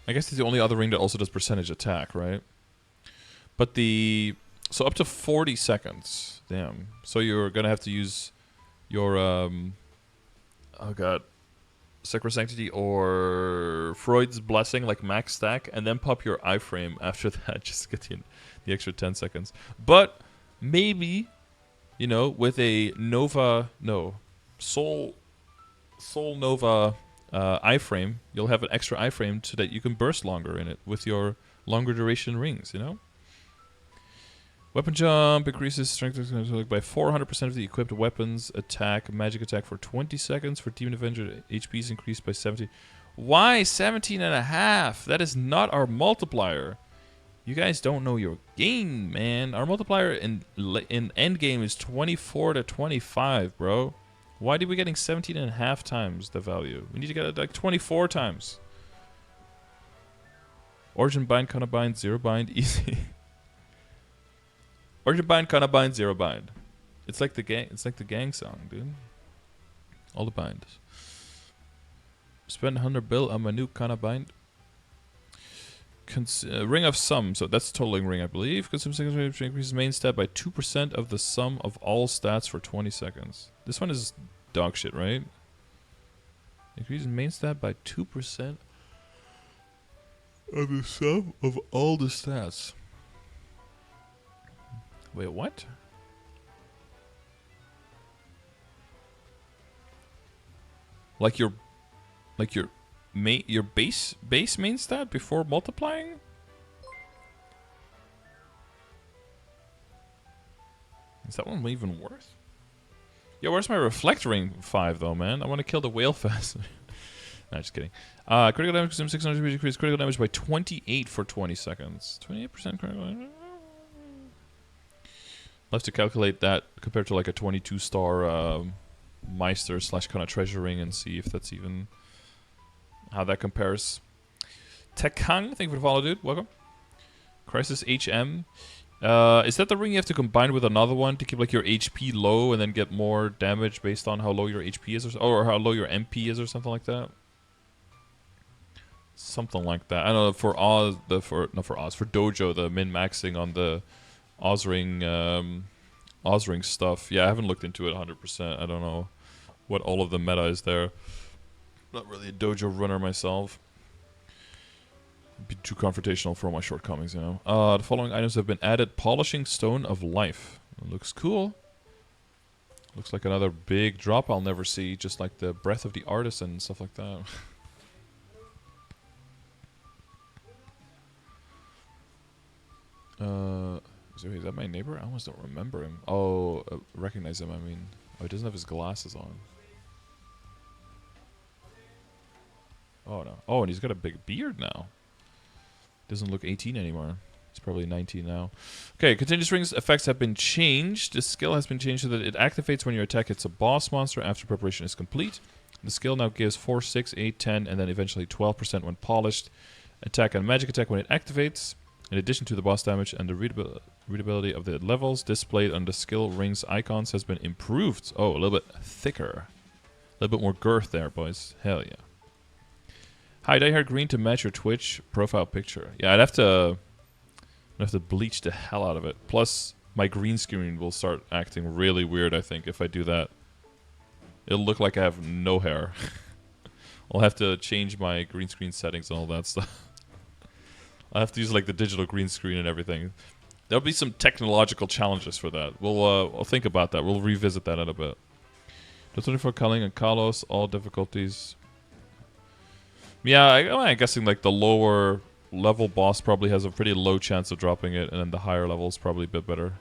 I guess it's the only other ring that also does percentage attack, right? But so up to 40 seconds. Damn. So you're gonna have to use your oh god, Sacrosanctity or Freud's Blessing, like max stack, and then pop your iframe after that, just to get the extra 10 seconds. But maybe, you know, with a Soul Nova iframe, you'll have an extra iframe so that you can burst longer in it with your longer duration rings, you know? Weapon jump increases strength by 400% of the equipped weapons attack, magic attack for 20 seconds. For Demon Avenger, HP is increased by 70. Why 17.5? That is not our multiplier. You guys don't know your game, man. Our multiplier in endgame is 24 to 25, bro. Why did we getting 17.5 times the value? We need to get it like 24 times. Origin bind, Kana bind, 0 bind, easy. Origin bind, Kana bind, 0 bind. It's like the gang song, dude. All the binds. Spend 100 bill on my new Kana bind. Ring of Sum, so that's totaling ring, I believe. Consume seconds, increases main stat by 2% of the sum of all stats for 20 seconds. This one is dog shit, right? Increases main stat by 2% of the sum of all the stats. Wait, what? Like your Like your base main stat before multiplying? Is that one even worth? Yo, where's my Reflect Ring 5 though, man? I want to kill the whale faster. Nah, just kidding. Critical damage consumes 600 HP, decrease critical damage by 28 for 20 seconds. 28% critical damage. I'll have to calculate that compared to like a 22-star Meister / kind of treasure ring and see if that's even how that compares. Tekang, thank you for the follow, dude. Welcome. Crisis HM. Is that the ring you have to combine with another one to keep like your HP low and then get more damage based on how low your HP is or how low your MP is or something like that? Something like that. I don't know, for Oz, for Dojo, the min-maxing on the Ozring stuff. Yeah, I haven't looked into it 100%. I don't know what all of the meta is there. Not really a Dojo runner myself. Be too confrontational for all my shortcomings, you know. The following items have been added. Polishing Stone of Life. It looks cool. Looks like another big drop I'll never see, just like the Breath of the Artisan and stuff like that. Is that my neighbor? I almost don't remember him. Oh, recognize him, I mean. Oh, he doesn't have his glasses on. Oh, no. Oh, and he's got a big beard now. Doesn't look 18 anymore. He's probably 19 now. Okay, Continuous Rings effects have been changed. The skill has been changed so that it activates when your attack hits a boss monster after preparation is complete. The skill now gives 4, 6, 8, 10, and then eventually 12% when polished. Attack and magic attack when it activates. In addition to the boss damage and the readability of the levels displayed on the skill rings icons has been improved. Oh, a little bit thicker. A little bit more girth there, boys. Hell yeah. Hi, dye hair green to match your Twitch profile picture. Yeah, I'd have to bleach the hell out of it. Plus, my green screen will start acting really weird, I think, if I do that. It'll look like I have no hair. I'll have to change my green screen settings and all that stuff. I'll have to use like the digital green screen and everything. There'll be some technological challenges for that. We'll think about that. We'll revisit that in a bit. The 24 culling and Kalos, all difficulties. Yeah, I'm guessing like the lower level boss probably has a pretty low chance of dropping it, and then the higher level is probably a bit better.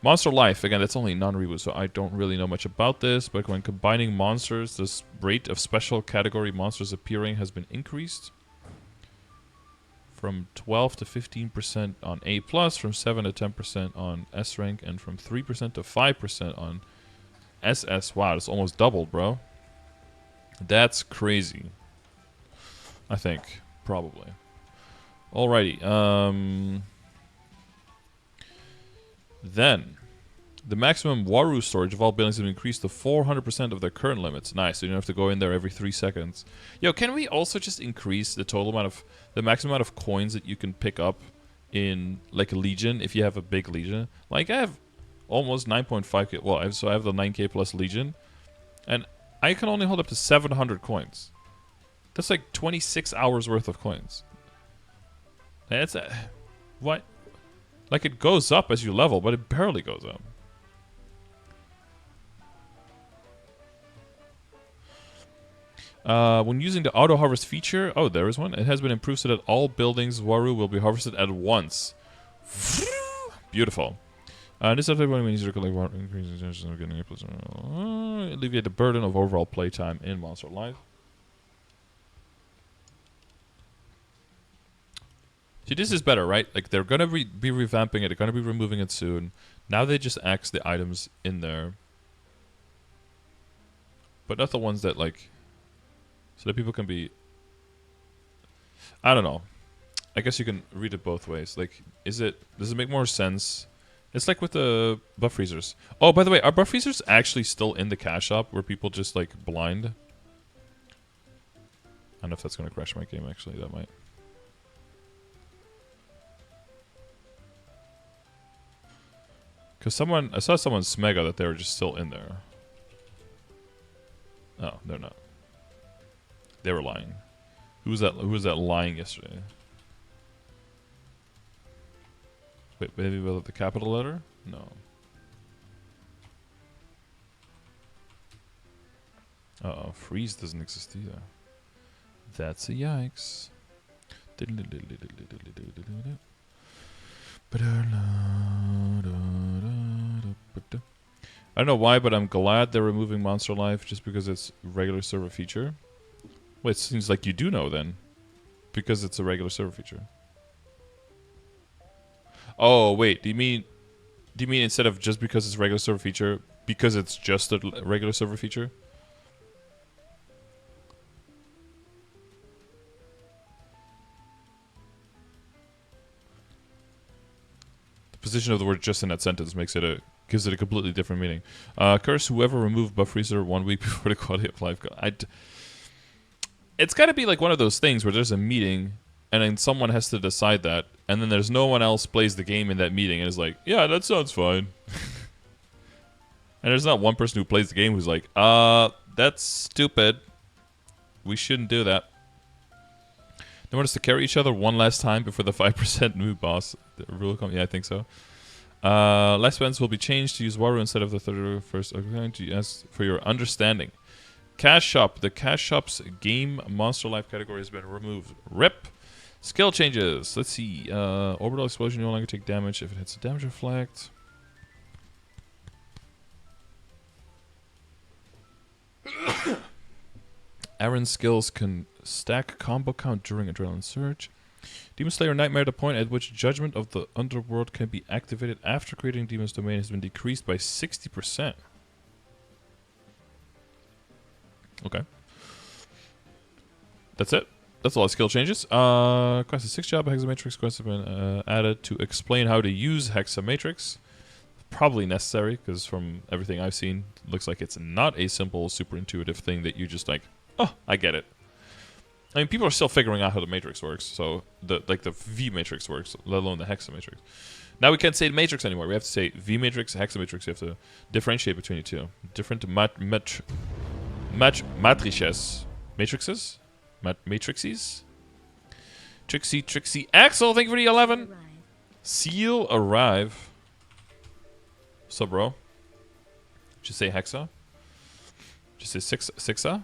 Monster Life, again, that's only non-reboot, so I don't really know much about this, but when combining monsters, this rate of special category monsters appearing has been increased. From 12 to 15% on A+, from 7 to 10% on S rank, and from 3% to 5% on SS. Wow, that's almost doubled, bro. That's crazy. I think, probably. Alrighty, then, the maximum Waru storage of all buildings has been increased to 400% of their current limits. Nice, so you don't have to go in there every 3 seconds. Yo, can we also just increase the total amount of, the maximum amount of coins that you can pick up in, like, a Legion, if you have a big Legion? Like, I have almost 9.5k, well, I have the 9k plus Legion, and I can only hold up to 700 coins. That's like 26 hours worth of coins. That's what? Like, it goes up as you level, but it barely goes up. When using the auto harvest feature, oh, there is one. It has been improved so that all buildings Waru will be harvested at once. Beautiful. This update when you collect water, increases the chances of getting a alleviate the burden of overall playtime in Monster Life. See, this is better, right? Like, they're gonna be revamping it. They're gonna be removing it soon. Now they just axe the items in there, but not the ones that like. So that people can be... I don't know. I guess you can read it both ways. Like, does it make more sense? It's like with the buff freezers. Oh, by the way, are buff freezers actually still in the cash shop where people just, like, blind? I don't know if that's going to crash my game, actually. That might. Because I saw someone smega that they were just still in there. Oh, they're not. They were lying. Who was that lying yesterday? Wait, maybe with the capital letter? No. Uh-oh, freeze doesn't exist either. That's a yikes. I don't know why, but I'm glad they're removing Monster Life just because it's regular server feature. Well, it seems like you do know then. Because it's a regular server feature. Oh, wait. Do you mean instead of just because it's a regular server feature, because it's just a regular server feature? The position of the word just in that sentence makes it gives it a completely different meaning. Curse whoever removed Buff Freezer 1 week before the quality of life. It's got to be like one of those things where there's a meeting and then someone has to decide that, and then there's no one else plays the game in that meeting and is like, yeah, that sounds fine. And there's not one person who plays the game who's like, that's stupid. We shouldn't do that. They want us to carry each other one last time before the 5% new boss. The rule yeah, I think so. Last events will be changed to use Waru instead of the 31st. I'm going to ask for your understanding. Cash Shop. The Cash Shop's game Monster Life category has been removed. RIP. Skill changes. Let's see. Orbital Explosion no longer take damage if it hits a damage reflect. Aaron's skills can stack combo count during Adrenaline Surge. Demon Slayer Nightmare, the point at which Judgment of the Underworld can be activated after creating Demon's Domain, has been decreased by 60%. Okay. That's it. That's all the skill changes. Quest 6 job, Hexa Matrix quest have been added to explain how to use Hexa Matrix. Probably necessary, because from everything I've seen, it looks like it's not a simple, super intuitive thing that you just like, oh, I get it. I mean, people are still figuring out how the Matrix works, so the V Matrix works, let alone the Hexa Matrix. Now we can't say Matrix anymore. We have to say V Matrix, Hexa Matrix. You have to differentiate between the two. Different matrices. Matrices? Matrices? Trixie. Axel, thank you for the 11. Seal arrive. What's up, bro? Just say Hexa? Just say Sixa?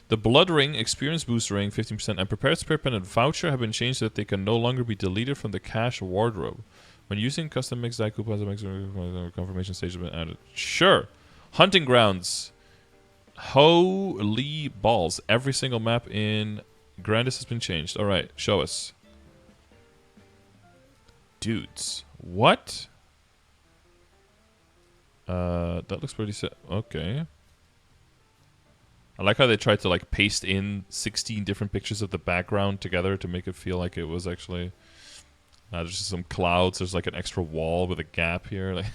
The Blood Ring, Experience Boost Ring, 15%, and Prepared Spirit Pendant Voucher have been changed so that they can no longer be deleted from the Cache Wardrobe. When using custom mix die coupons, the confirmation stage has been added. Sure. Hunting Grounds. Holy balls. Every single map in Grandis has been changed. Alright, show us. Dudes. What? That looks pretty set. Okay. I like how they tried to like paste in 16 different pictures of the background together to make it feel like it was actually... there's just some clouds. There's like an extra wall with a gap here. Like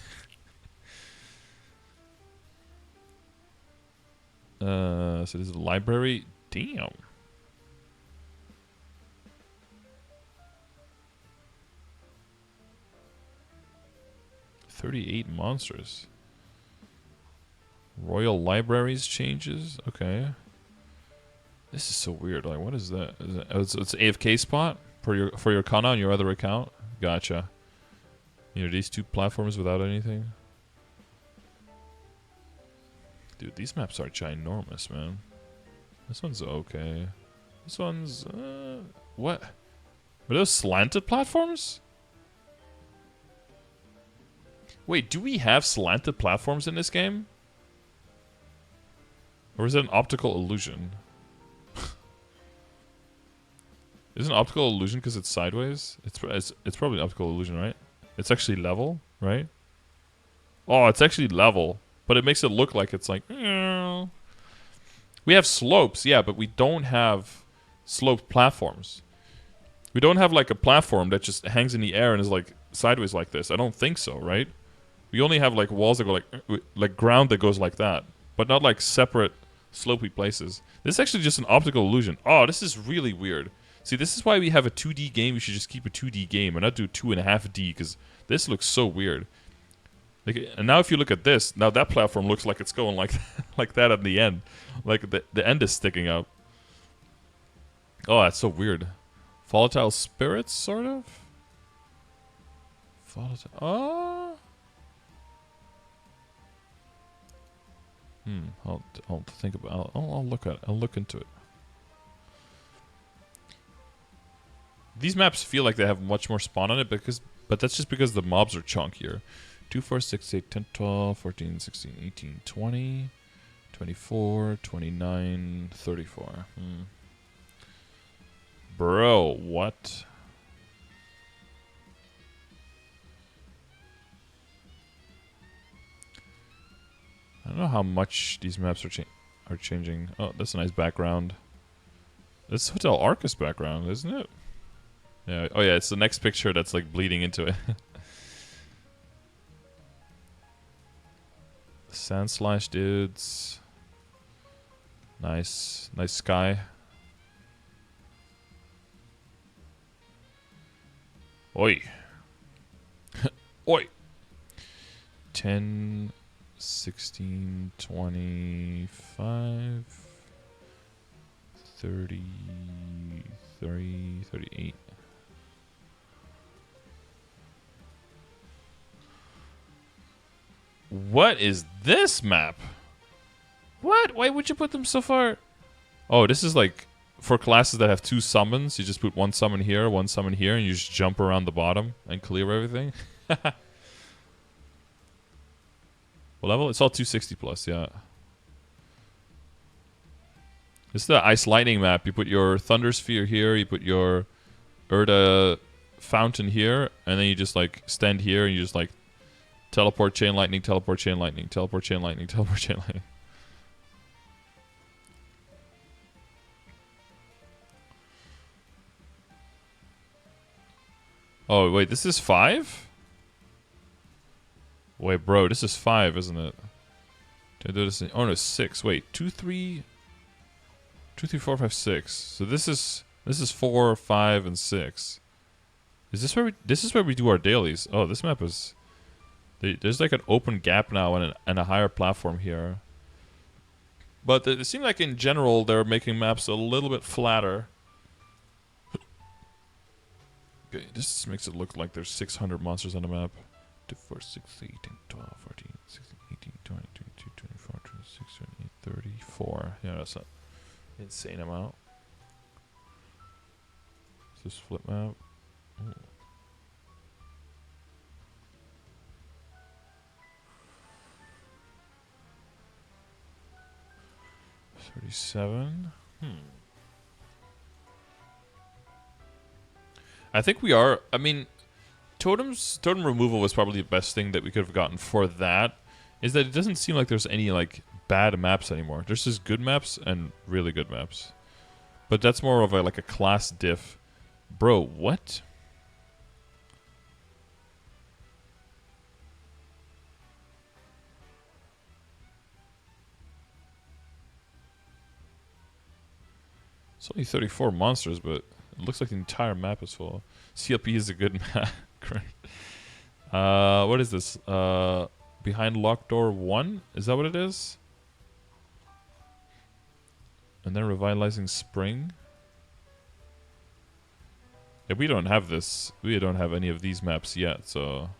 so this is a library. Damn. $38 monsters. Royal Libraries changes. Okay. This is so weird. Like, what is that? It's AFK spot for your Kana on your other account. Gotcha. You know, these two platforms without anything. Dude, these maps are ginormous, man. This one's okay. This one's what? Are those slanted platforms? Wait, do we have slanted platforms in this game? Or is it an optical illusion? Is it an optical illusion because it's sideways? It's probably an optical illusion, right? It's actually level, right? Oh, it's actually level. But it makes it look like it's like... We have slopes, yeah, but we don't have sloped platforms. We don't have like a platform that just hangs in the air and is like sideways like this. I don't think so, right? We only have like walls that go like ground that goes like that. But not like separate slopey places. This is actually just an optical illusion. Oh, this is really weird. See, this is why we have a 2D game. We should just keep a 2D game and not do 2.5D because this looks so weird. Like, and now if you look at this, now that platform looks like it's going like like that at the end. Like the end is sticking out. Oh, that's so weird. Volatile spirits, sort of? Volatile... Oh... I'll think about. I'll look at it. I'll look into it. These maps feel like they have much more spawn on it, but that's just because the mobs are chunkier. 2, 4, 6, 8, 10, 12, 14, 16, 18, 20, 24, 29, 34. Bro, what? I don't know how much these maps are changing. Oh, that's a nice background. This Hotel Arcus background, isn't it? Yeah. Oh yeah, it's the next picture that's like bleeding into it. Sand slash dudes. Nice sky. Oi. Oi. 10, 16, 25, 30, 38. What is this map? What? Why would you put them so far? Oh, this is like for classes that have 2 summons. You just put 1 summon here, 1 summon here, and you just jump around the bottom and clear everything. What level? It's all 260 plus, yeah. This is the Ice Lightning map. You put your Thunder Sphere here, you put your Urda Fountain here, and then you just like stand here and you just like teleport Chain Lightning, teleport Chain Lightning, teleport Chain Lightning, teleport Chain Lightning. Oh, wait, this is 5? Wait, bro, this is 5, isn't it? Did I do this? Oh, no, 6. Wait, 2, 3... 2, 3, 4, 5, 6. So this is 4, 5, and 6. Is this where we... This is where we do our dailies. Oh, this map is... There's like an open gap now and a higher platform here. But it seems like in general they're making maps a little bit flatter. Okay, this makes it look like there's 600 monsters on the map. 2, 4, 6, 8, 10, 12, 14, 16, 18, 20, 22, 24, 26, 28, 34. Yeah, that's an insane amount. Is this flip map? Ooh. 37. I think we are. I mean, totem removal was probably the best thing that we could have gotten for that. Is that it doesn't seem like there's any like bad maps anymore. There's just good maps and really good maps. But that's more of a like a class diff. Bro, what? It's only 34 monsters, but it looks like the entire map is full. CLP is a good map. Great. What is this? Behind Locked Door 1? Is that what it is? And then Revitalizing Spring? Yeah, we don't have this. We don't have any of these maps yet, so...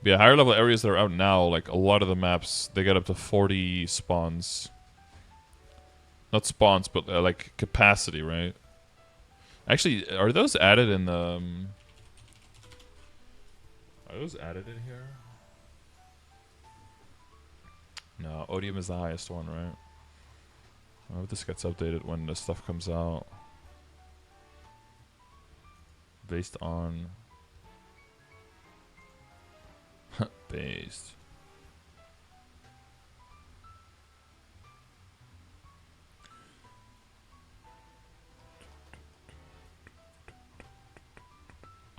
Yeah, higher level areas that are out now, like a lot of the maps, they get up to 40 spawns. Not spawns, but like capacity, right? Actually, are those added in the... Are those added in here? No, Odium is the highest one, right? I hope this gets updated when the stuff comes out. Based on... Based.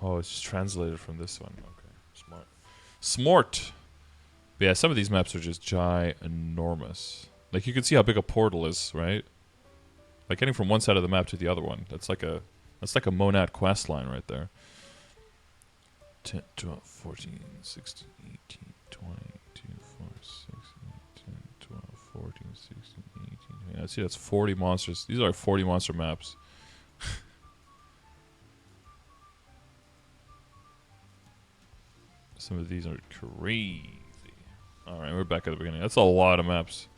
Oh, it's just translated from this one. Okay, smart. Smart! But yeah, some of these maps are just ginormous. Like, you can see how big a portal is, right? Like, getting from one side of the map to the other one. That's like a Monad quest line right there. 10, 12, 14, 16, 18, 20, 2, 4, 6, 8, 10, 12, 14, 16, 18, 20. Yeah, see, that's 40 monsters. These are 40 monster maps. Some of these are crazy. All right, we're back at the beginning. That's a lot of maps.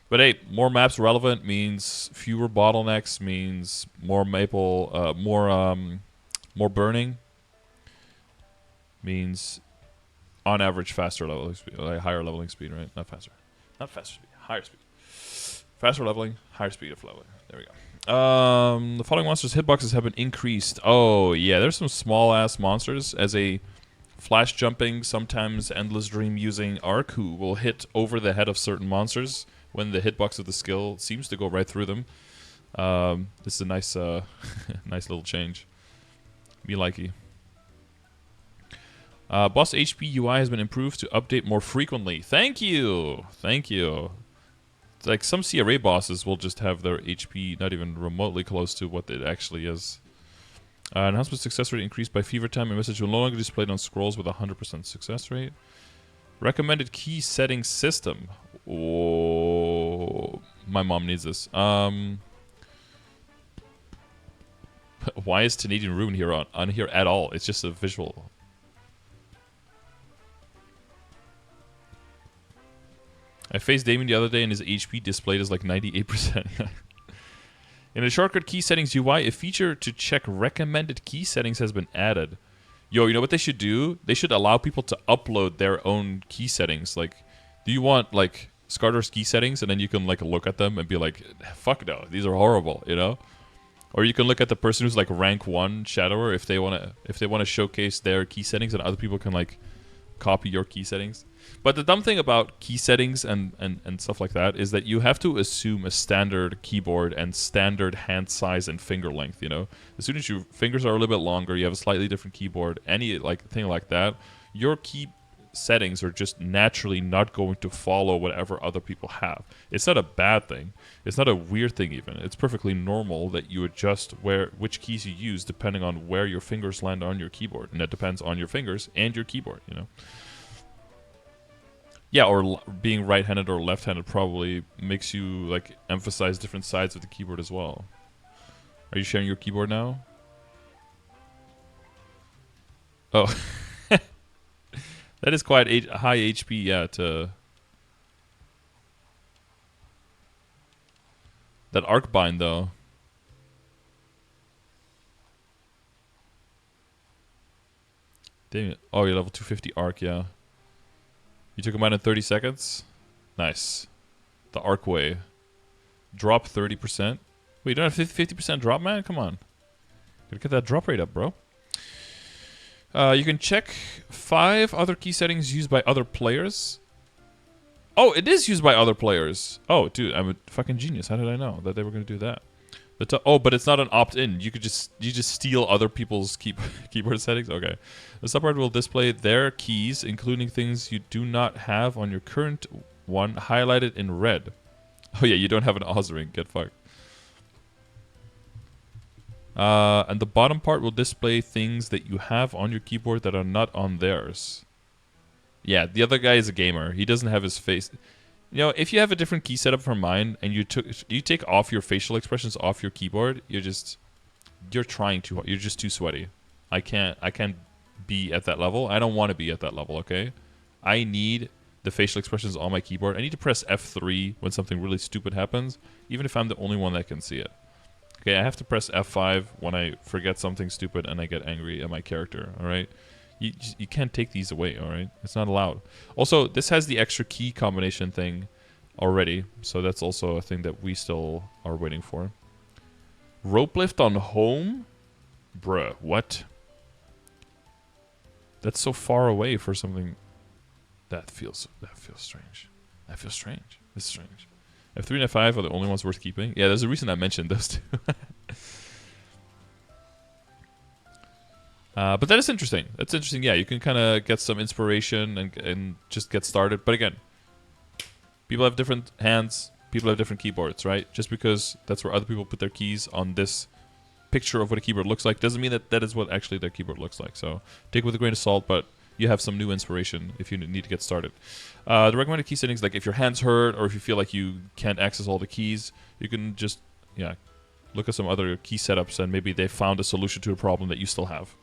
But hey, more maps relevant means fewer bottlenecks, means more more burning, means on average faster leveling speed, like higher leveling speed, right? Not faster speed, higher speed. Faster leveling, higher speed of leveling. There we go. The following monsters' hitboxes have been increased. Oh yeah, there's some small ass monsters as a flash jumping, sometimes endless dream using arc who will hit over the head of certain monsters when the hitbox of the skill seems to go right through them. This is a nice, nice little change. Me likey. Boss HP UI has been improved to update more frequently. Thank you! Thank you. It's like some CRA bosses will just have their HP not even remotely close to what it actually is. Enhancement success rate increased by fever time. A message will no longer be displayed on scrolls with a 100% success rate. Recommended key setting system. Oh, my mom needs this. Why is Canadian Ruin here on here at all? It's just a visual. I faced Damien the other day and his HP displayed as like 98%. In the shortcut key settings UI, a feature to check recommended key settings has been added. Yo, you know what they should do? They should allow people to upload their own key settings. Like, do you want like Scarter's key settings, and then you can like look at them and be like, fuck no, these are horrible, you know? Or you can look at the person who's like rank 1 Shadower if they wanna showcase their key settings, and other people can like copy your key settings. But the dumb thing about key settings and stuff like that is that you have to assume a standard keyboard and standard hand size and finger length, you know? As soon as your fingers are a little bit longer, you have a slightly different keyboard, any like thing like that, your key settings are just naturally not going to follow whatever other people have. It's not a bad thing. It's not a weird thing even. It's perfectly normal that you adjust which keys you use depending on where your fingers land on your keyboard. And that depends on your fingers and your keyboard, you know? Yeah, or being right-handed or left-handed probably makes you like emphasize different sides of the keyboard as well. Are you sharing your keyboard now? Oh. That is quite high HP, yeah, to... That arc bind, though. Dang it. Oh, you're level 250 arc, yeah. You took him out in 30 seconds? Nice. The arc way. Drop 30%. Wait, you don't have 50% drop, man? Come on. Gotta get that drop rate up, bro. You can check 5 other key settings used by other players. Oh, it is used by other players. Oh, dude, I'm a fucking genius. How did I know that they were going to do that? Oh, but it's not an opt-in. You just steal other people's keyboard settings. Okay. The subpart will display their keys, including things you do not have on your current one, highlighted in red. Oh yeah, you don't have an Oz ring. Get fucked. And the bottom part will display things that you have on your keyboard that are not on theirs. Yeah, the other guy is a gamer. He doesn't have his face. You know, if you have a different key setup from mine and you take off your facial expressions off your keyboard, you're trying too hard. You're just too sweaty. I can't be at that level. I don't want to be at that level, okay? I need the facial expressions on my keyboard. I need to press F3 when something really stupid happens, even if I'm the only one that can see it. Okay, I have to press F5 when I forget something stupid and I get angry at my character, alright? You can't take these away, alright? It's not allowed. Also, this has the extra key combination thing already, so that's also a thing that we still are waiting for. Rope lift on home? Bruh, what? That's so far away for something... That feels strange. That feels strange. This is strange. F3 and F5 are the only ones worth keeping. Yeah, there's a reason I mentioned those two. But that is interesting. That's interesting. Yeah, you can kind of get some inspiration and just get started. But again, people have different hands. People have different keyboards, right? Just because that's where other people put their keys on this picture of what a keyboard looks like doesn't mean that that is what actually their keyboard looks like. So take it with a grain of salt, but you have some new inspiration if you need to get started. The recommended key settings, like if your hands hurt or if you feel like you can't access all the keys, you can just, yeah, look at some other key setups and maybe they found a solution to a problem that you still have.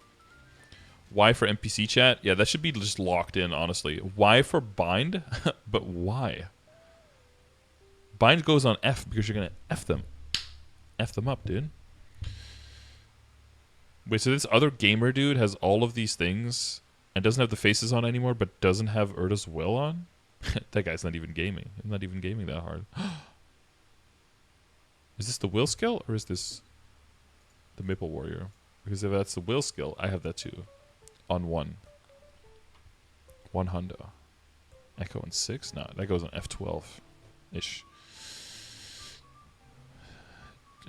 Y for NPC chat. Yeah, that should be just locked in, honestly. Y for bind? But why? Bind goes on F because you're going to F them. F them up, dude. Wait, so this other gamer dude has all of these things and doesn't have the faces on anymore, but doesn't have Erda's will on? That guy's not even gaming. He's not even gaming that hard. Is this the will skill, or is this the Maple Warrior? Because if that's the will skill, I have that too. On 1. 1 hundo. Echo on 6? No, that goes on F12-ish.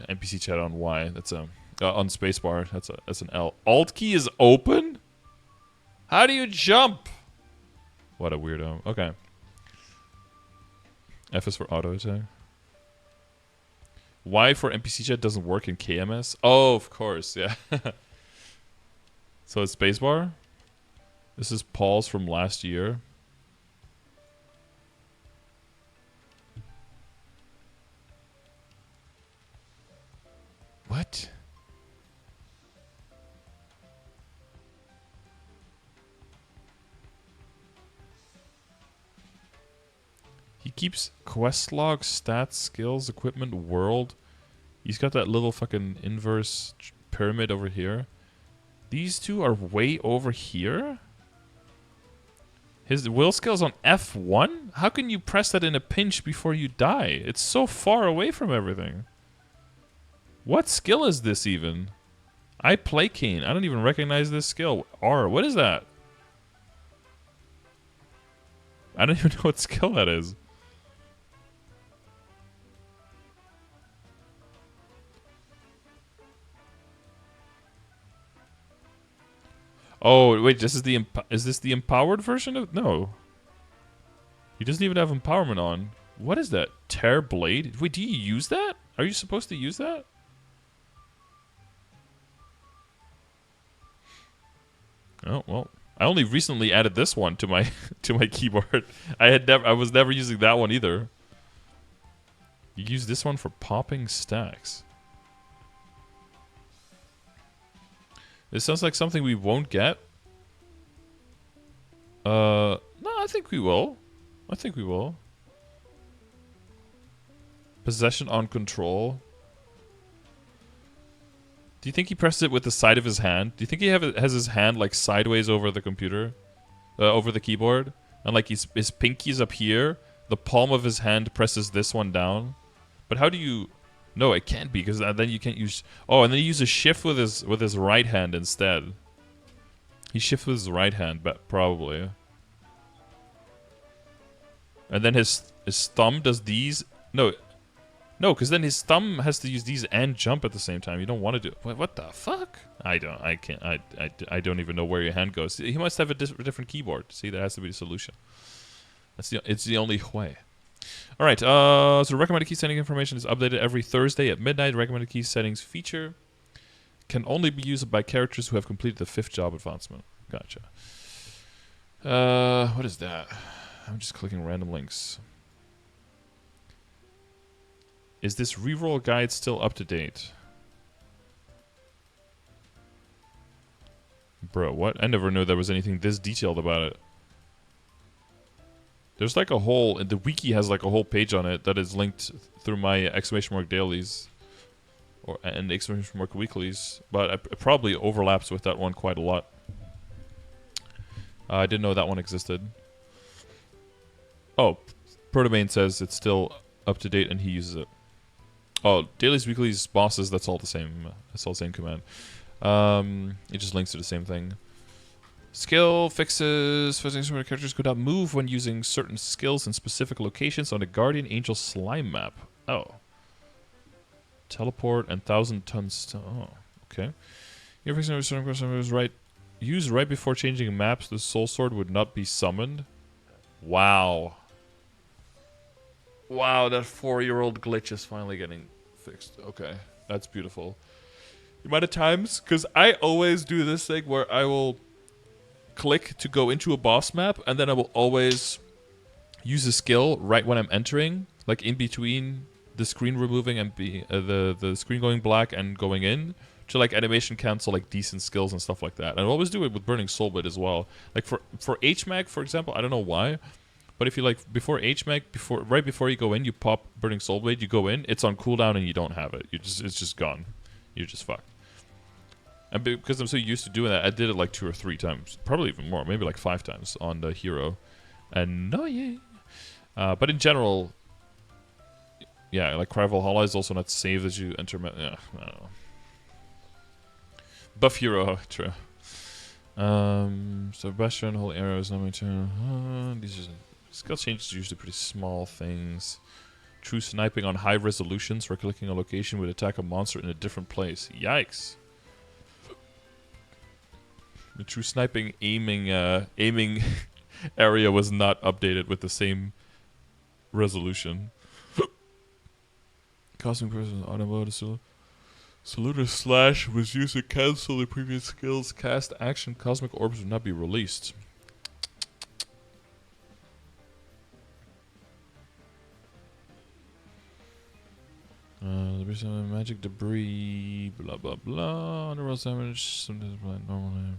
NPC chat on Y. That's a... on spacebar, that's an L. Alt key is open? How do you jump? What a weirdo. Okay. F is for auto attack. Y for NPC chat doesn't work in KMS? Oh, of course, yeah. So it's spacebar? This is Paul's from last year. What? He keeps quest log, stats, skills, equipment, world. He's got that little fucking inverse pyramid over here. These two are way over here? His will skill's on F1? How can you press that in a pinch before you die? It's so far away from everything. What skill is this even? I play Kane. I don't even recognize this skill. R, what is that? I don't even know what skill that is. Oh, wait, this is this the empowered version of... No. He doesn't even have empowerment on. What is that? Tear Blade? Wait, do you use that? Are you supposed to use that? Oh, well. I only recently added this one to my keyboard. I was never using that one either. You use this one for popping stacks. This sounds like something we won't get. No, I think we will. I think we will. Possession on control. Do you think he presses it with the side of his hand? Do you think he has his hand like sideways over the computer? Over the keyboard? And like his pinky's up here. The palm of his hand presses this one down. But how do you... No, it can't be, because then you can't use... Oh, and then he uses shift with his right hand instead. He shifts with his right hand, but probably. And then his thumb does these... No, because then his thumb has to use these and jump at the same time. You don't want to do... What the fuck? I don't even know where your hand goes. He must have a different keyboard. See, that has to be the solution. It's the only way. All right, so recommended key setting information is updated every Thursday at midnight. Recommended key settings feature can only be used by characters who have completed the 5th job advancement. Gotcha. What is that? I'm just clicking random links. Is this reroll guide still up to date? Bro, what? I never knew there was anything this detailed about it. There's like a whole... The wiki has like a whole page on it that is linked through my ! dailies. And ! weeklies. But it probably overlaps with that one quite a lot. I didn't know that one existed. Oh, Protomain says it's still up to date and he uses it. Oh, dailies, weeklies, bosses, that's all the same. That's all the same command. It just links to the same thing. Skill fixes. Characters could not move when using certain skills in specific locations on the Guardian Angel slime map. Oh. Teleport and 1,000 tons. Oh, okay. You're fixing a certain question was right. Used right before changing maps, the Soul Sword would not be summoned. Wow. Wow, that 4-year-old glitch is finally getting fixed. Okay, that's beautiful. The amount of times, because I always do this thing where I will click to go into a boss map, and then I will always use a skill right when I'm entering, like in between the screen removing and the screen going black and going in, to like animation cancel like decent skills and stuff like that. And I always do it with Burning Soulblade as well. Like for HMAG, for example, I don't know why, but if you like before HMAG, right before you go in, you pop Burning Soulblade, you go in, it's on cooldown and you don't have it. It's just gone. You're just fucked. And because I'm so used to doing that, I did it like 2 or 3 times, probably even more, maybe like 5 times on the hero. Annoying. But in general, yeah, like Cry Valhalla is also not saved as you enter. Yeah, I don't know. Buff hero, true. So Bastion, whole arrow is not my turn. These are skill changes are usually pretty small things. True sniping on high resolutions for clicking a location would attack a monster in a different place. Yikes. The true sniping aiming area was not updated with the same resolution. Cosmic person automotive Saluter Slash was used to cancel the previous skills. Cast action cosmic orbs would not be released. There's some magic debris, blah blah blah. Underworld damage, sometimes normally.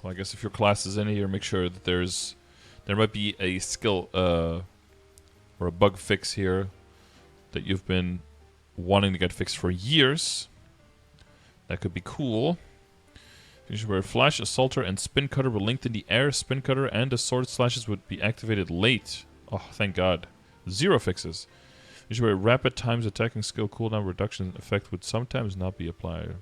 Well, I guess if your class is in here, make sure that there might be a skill or a bug fix here that you've been wanting to get fixed for years. That could be cool. Where Flash, Assaulter, and Spin Cutter were linked in the air. Spin Cutter and the Sword Slashes would be activated late. Oh, thank God. 0 fixes. Where Rapid Times attacking skill cooldown reduction effect would sometimes not be applied.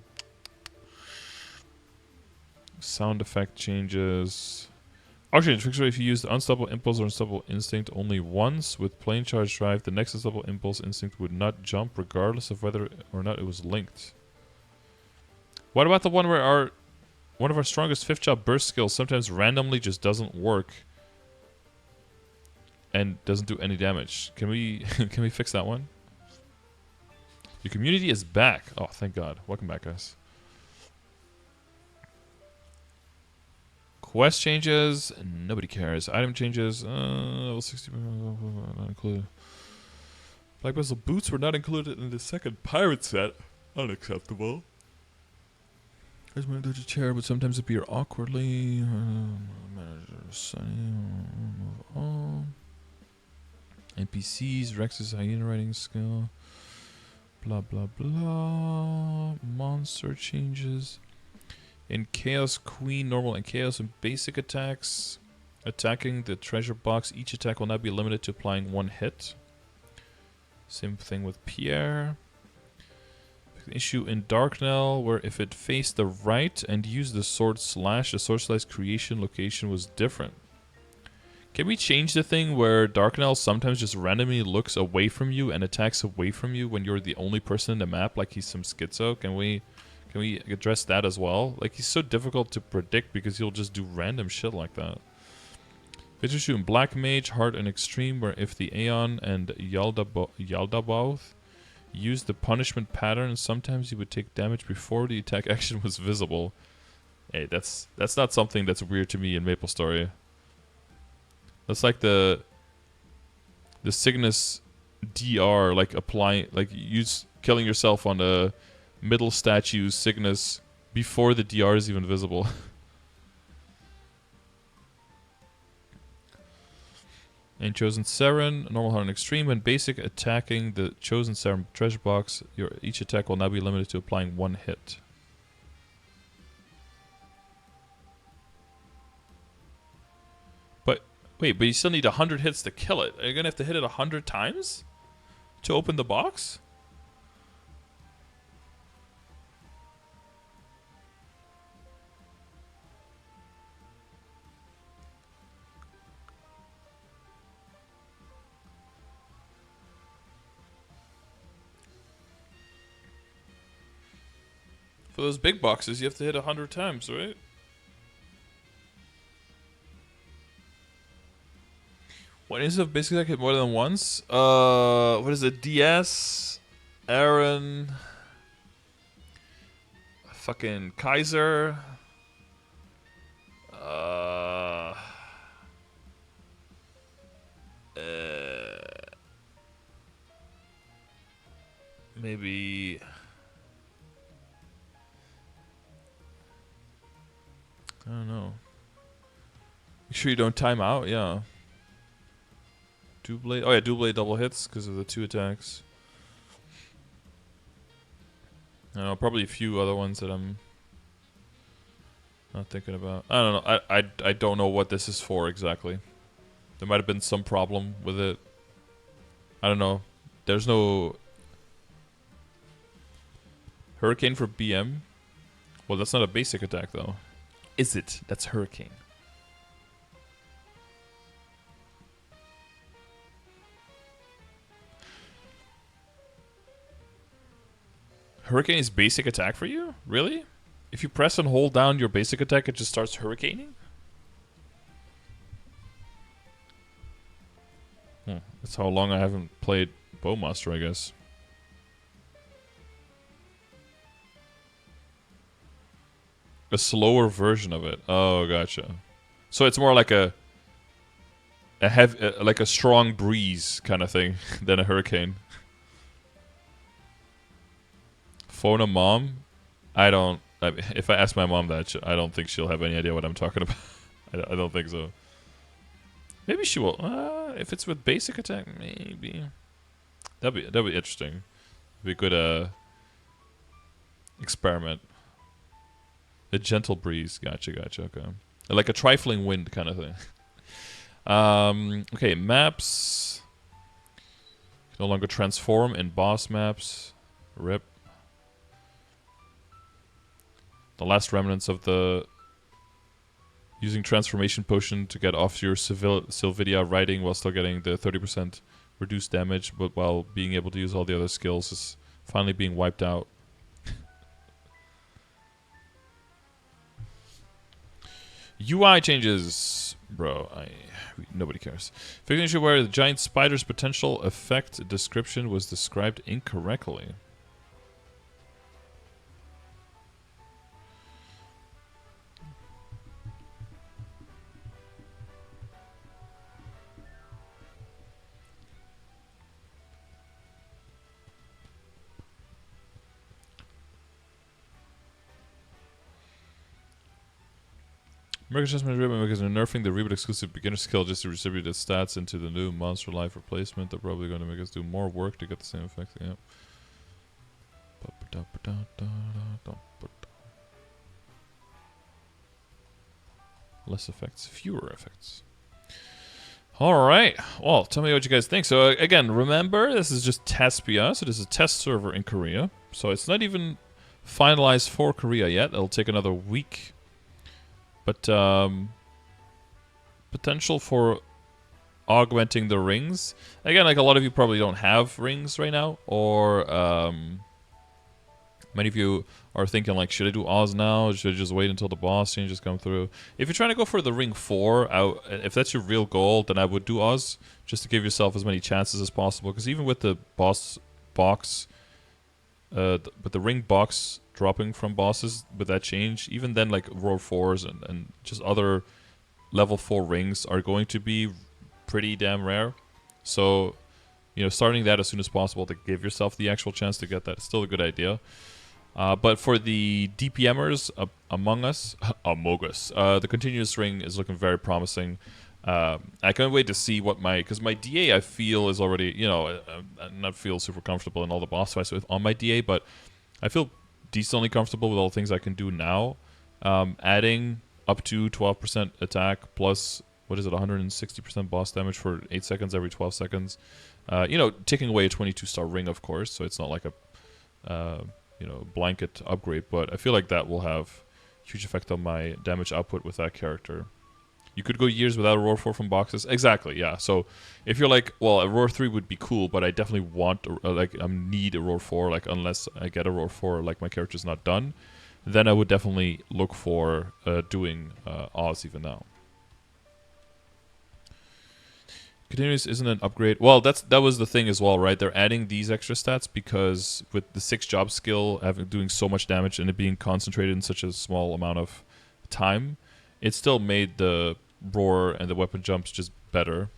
Sound effect changes. Actually, fix if you use the Unstoppable Impulse or Unstoppable Instinct only once with Plane Charge Drive, the next Unstoppable Impulse Instinct would not jump regardless of whether or not it was linked. What about the one where one of our strongest 5th job burst skills sometimes randomly just doesn't work and doesn't do any damage? Can we can we fix that one? Your community is back. Oh, thank God. Welcome back, guys. Quest changes. Nobody cares. Item changes. Level 60. Not included. Black Bezel boots were not included in the second pirate set. Unacceptable. There's my Dodge chair, but sometimes appear awkwardly. Manager Sunny. Move on. NPCs. Rex's hyena writing skill. Blah blah blah. Monster changes. In Chaos Queen, normal and Chaos and basic attacks. Attacking the treasure box. Each attack will not be limited to applying 1 hit. Same thing with Pierre. Issue in Darknell, where if it faced the right and used the Sword Slash, the Sword Slash creation location was different. Can we change the thing where Darknell sometimes just randomly looks away from you and attacks away from you when you're the only person in the map, like he's some schizo? Can we address that as well? Like, he's so difficult to predict because he'll just do random shit like that. Issue in Black Mage, Hard and Extreme, where if the Aeon and Yaldabaoth used the punishment pattern, sometimes he would take damage before the attack action was visible. Hey, that's not something that's weird to me in MapleStory. That's like the Cygnus DR, like applying, like killing yourself on the middle statue Cygnus before the DR is even visible. And Chosen Seren, normal, hard, and extreme. When basic attacking the Chosen Seren treasure box, each attack will now be limited to applying 1 hit. But wait, but you still need 100 hits to kill it. Are you gonna have to hit it 100 times to open the box? For those big boxes, you have to hit 100 times, right? When is it basically like hit more than once? What is it? DS, Aaron, fucking Kaiser. maybe... I don't know. Make sure you don't time out, yeah. Double. Oh yeah, double double hits because of the 2 attacks. I don't know, probably a few other ones that I'm not thinking about. I don't know. I don't know what this is for exactly. There might have been some problem with it. I don't know. There's no Hurricane for BM. Well, that's not a basic attack though. Is it? That's Hurricane. Hurricane is basic attack for you? Really? If you press and hold down your basic attack, it just starts hurricaning? That's how long I haven't played Bowmaster, I guess. A slower version of it. Oh, gotcha. So it's more like a heavy, like a strong breeze kind of thing than a hurricane. Phone a mom? If I ask my mom that, I don't think she'll have any idea what I'm talking about. I don't think so. Maybe she will. If it's with basic attack, maybe. That'd be interesting. Be a good experiment. A gentle breeze. Gotcha. Okay. Like a trifling wind kind of thing. Okay, maps. Can no longer transform in boss maps. RIP. The last remnants of the... Using transformation potion to get off your Sylvidia riding while still getting the 30% reduced damage, but while being able to use all the other skills is finally being wiped out. UI changes, bro. Nobody cares. Fixing issue where the giant spider's potential effect description was described incorrectly. American Adjustment Revamp because they're nerfing the reboot exclusive beginner skill just to distribute the stats into the new Monster Life replacement. They're probably going to make us do more work to get the same effect. Yep. Less effects, fewer effects. Alright, well, tell me what you guys think. So again, remember, this is just Tespia, so this is a test server in Korea. So it's not even finalized for Korea yet. It'll take another week. But potential for augmenting the rings. Again, like a lot of you probably don't have rings right now, or many of you are thinking like, should I do Oz now? Should I just wait until the boss changes come through? If you're trying to go for the ring 4, if that's your real goal, then I would do Oz just to give yourself as many chances as possible. Because even with the boss box, with the ring box dropping from bosses with that change, even then like Roar 4s and just other level 4 rings are going to be pretty damn rare. So, you know, starting that as soon as possible to give yourself the actual chance to get that is still a good idea. But for the DPMers among us, the continuous ring is looking very promising. I can't wait to see what because my DA I feel is already, you know, I'm not feel super comfortable in all the boss fights on my DA, but I feel decently comfortable with all the things I can do now. Adding up to 12% attack plus, what is it, 160% boss damage for 8 seconds every 12 seconds. You know, taking away a 22-star ring, of course, so it's not like a, you know, blanket upgrade, but I feel like that will have huge effect on my damage output with that character. You could go years without a Roar 4 from boxes. Exactly, yeah. So if you're like, well, a Roar 3 would be cool, but I definitely want, need a Roar 4, like, unless I get a Roar 4, like, my character's not done, then I would definitely look for doing Oz even now. Continuous isn't an upgrade. Well, that was the thing as well, right? They're adding these extra stats because with the 6 job skill doing so much damage and it being concentrated in such a small amount of time, it still made the roar and the weapon jumps just better.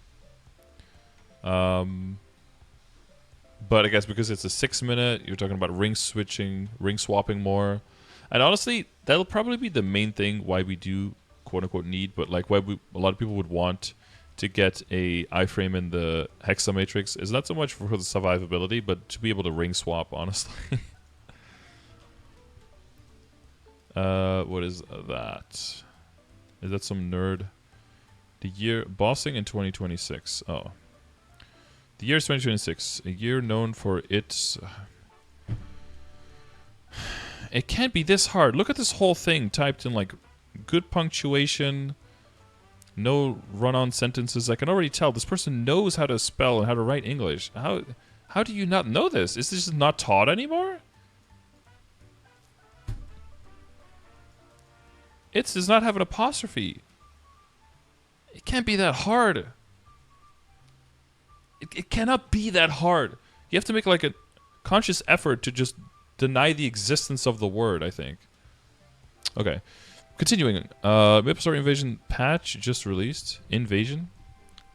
But I guess because it's a 6-minute, you're talking about ring switching, ring swapping more. And honestly, that'll probably be the main thing why we do quote unquote need, but like why a lot of people would want to get a iframe in the Hexa Matrix is not so much for the survivability, but to be able to ring swap, honestly. What is that? Is that some nerd? The year bossing in 2026. Oh. The year is 2026, a year known for its... It can't be this hard. Look at this whole thing typed in like good punctuation, no run-on sentences. I can already tell this person knows how to spell and how to write English. How do you not know this? Is this not taught anymore? It does not have an apostrophe. It can't be that hard. It cannot be that hard. You have to make like a conscious effort to just deny the existence of the word, I think. Okay. Continuing. MapleStory Invasion patch just released. Invasion.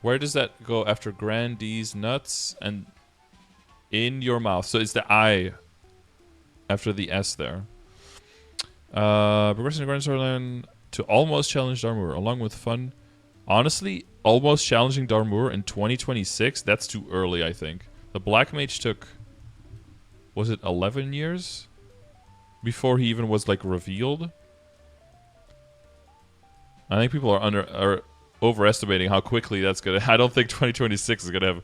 Where does that go after Grandee's nuts and in your mouth? So it's the I after the S there. Progressing the Grand Storyline to almost challenge Darmour, along with fun. Honestly, almost challenging Darmour in 2026, that's too early, I think. The Black Mage took, was it 11 years? Before he even was, like, revealed? I think people are overestimating how quickly that's gonna... I don't think 2026 is gonna have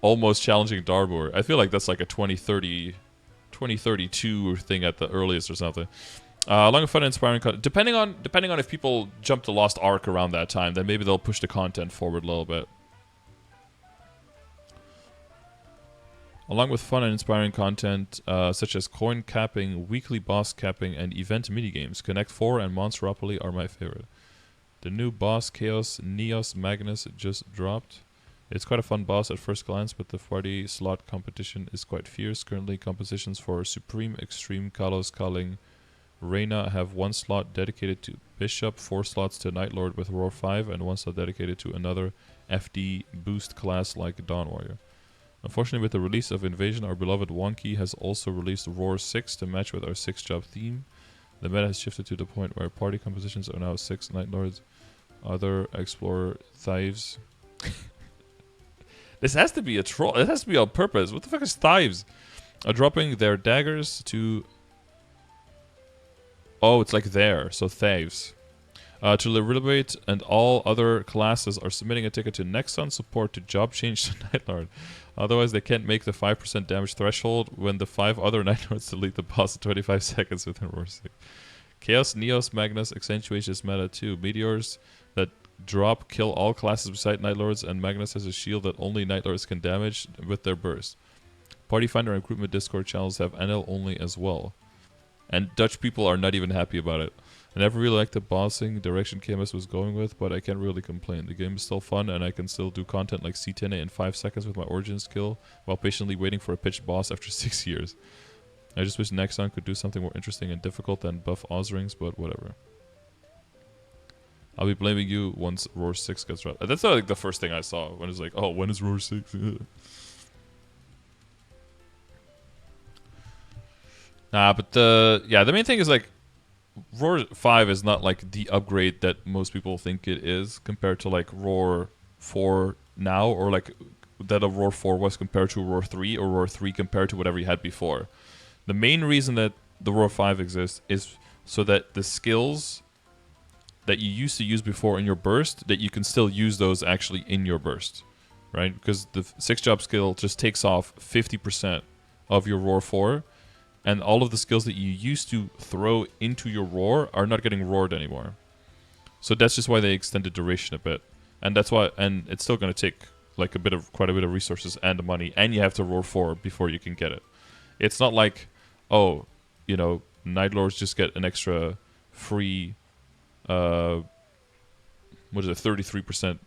almost challenging Darmour. I feel like that's like a 2032 thing at the earliest or something. Along with fun and inspiring content. Depending on if people jump to Lost Ark around that time, then maybe they'll push the content forward a little bit. Along with fun and inspiring content, such as coin capping, weekly boss capping, and event minigames, Connect 4 and Monsteropoly are my favorite. The new boss, Chaos Neos Magnus, just dropped. It's quite a fun boss at first glance, but the 40 slot competition is quite fierce. Currently, compositions for Supreme, Extreme, Kalos, Kaling, Reyna have 1 slot dedicated to Bishop, 4 slots to Night Lord with Roar 5, and 1 slot dedicated to another FD boost class like Dawn Warrior. Unfortunately, with the release of Invasion, our beloved Wonky has also released Roar 6 to match with our 6-job theme. The meta has shifted to the point where party compositions are now 6 Night Lords, other Explorer Thieves. This has to be a troll. It has to be on purpose. What the fuck is Thieves? Dropping their daggers to... Oh, it's like there, so Thieves. To liberate, and all other classes are submitting a ticket to Nexon support to job change to Night Lord. Otherwise, they can't make the 5% damage threshold when the 5 other Night Lords delete the boss in 25 seconds within Roar 6. Chaos Neos Magnus accentuates this meta too. Meteors that drop kill all classes beside Night Lords, and Magnus has a shield that only Night Lords can damage with their burst. Party Finder and Recruitment Discord channels have NL only as well. And Dutch people are not even happy about it. I never really liked the bossing direction KMS was going with, but I can't really complain. The game is still fun, and I can still do content like C10 in 5 seconds with my origin skill, while patiently waiting for a pitched boss after 6 years. I just wish Nexon could do something more interesting and difficult than buff Oz rings, but whatever. I'll be blaming you once Roar 6 gets dropped. That's like the first thing I saw when it was like, oh, when is Roar 6? Nah, but the main thing is like Roar 5 is not like the upgrade that most people think it is compared to like Roar 4 now, or like that a Roar 4 was compared to Roar 3, or Roar 3 compared to whatever you had before. The main reason that the Roar 5 exists is so that the skills that you used to use before in your burst, that you can still use those actually in your burst, right? Because the 6-job skill just takes off 50% of your Roar 4, and all of the skills that you used to throw into your Roar are not getting roared anymore. So that's just why they extended duration a bit. And that's why, and it's still going to take like quite a bit of resources and money, and you have to Roar 4 before you can get it. It's not like, oh, you know, Night Lords just get an extra free, what is it, 33%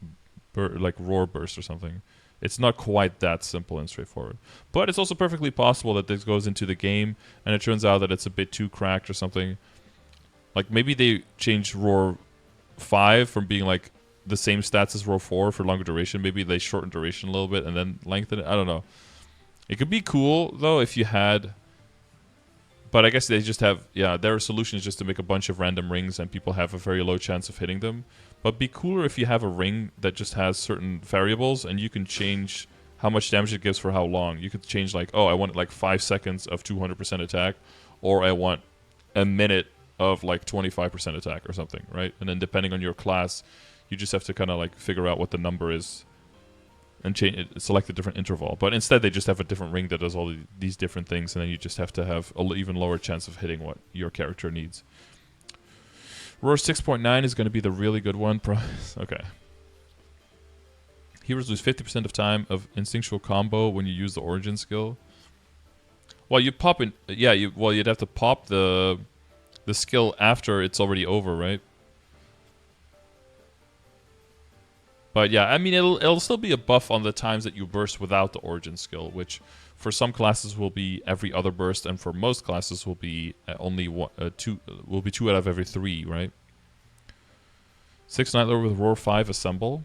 like Roar burst or something. It's not quite that simple and straightforward. But it's also perfectly possible that this goes into the game and it turns out that it's a bit too cracked or something. Like maybe they changed Roar 5 from being like the same stats as Roar 4 for longer duration. Maybe they shortened duration a little bit and then lengthen it. I don't know. It could be cool, though, if you had... But I guess they just have... Yeah, their solution is just to make a bunch of random rings and people have a very low chance of hitting them. But be cooler if you have a ring that just has certain variables and you can change how much damage it gives for how long. You could change like, oh, I want like 5 seconds of 200% attack, or I want a minute of like 25% attack or something, right? And then depending on your class, you just have to kind of like figure out what the number is and change it, select a different interval. But instead, they just have a different ring that does all these different things, and then you just have to have an even lower chance of hitting what your character needs. Roar 6.9 is going to be the really good one. Okay. Heroes lose 50% of time of instinctual combo when you use the origin skill. Well, you pop in... Yeah, you'd have to pop the skill after it's already over, right? But yeah, I mean, it'll still be a buff on the times that you burst without the origin skill, which for some classes will be every other burst, and for most classes will be only two out of every 3, right? 6 Night Lord with Roar 5 assemble.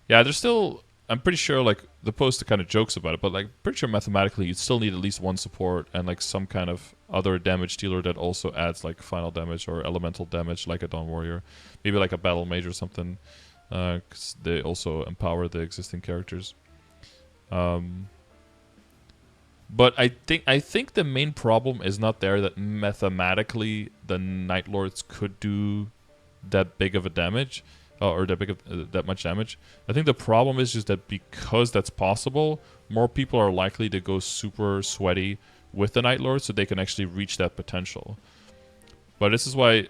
Yeah, there's still... I'm pretty sure, like, the post kind of jokes about it, but, like, pretty sure mathematically you'd still need at least 1 support and, like, some kind of other damage dealer that also adds, like, final damage or elemental damage, like a Dawn Warrior. Maybe, like, a Battle Mage or something, because they also empower the existing characters. But I think the main problem is not there that mathematically the Night Lords could do that big of a damage. Or that much damage. I think the problem is just that because that's possible, more people are likely to go super sweaty with the Night Lord so they can actually reach that potential. But this is why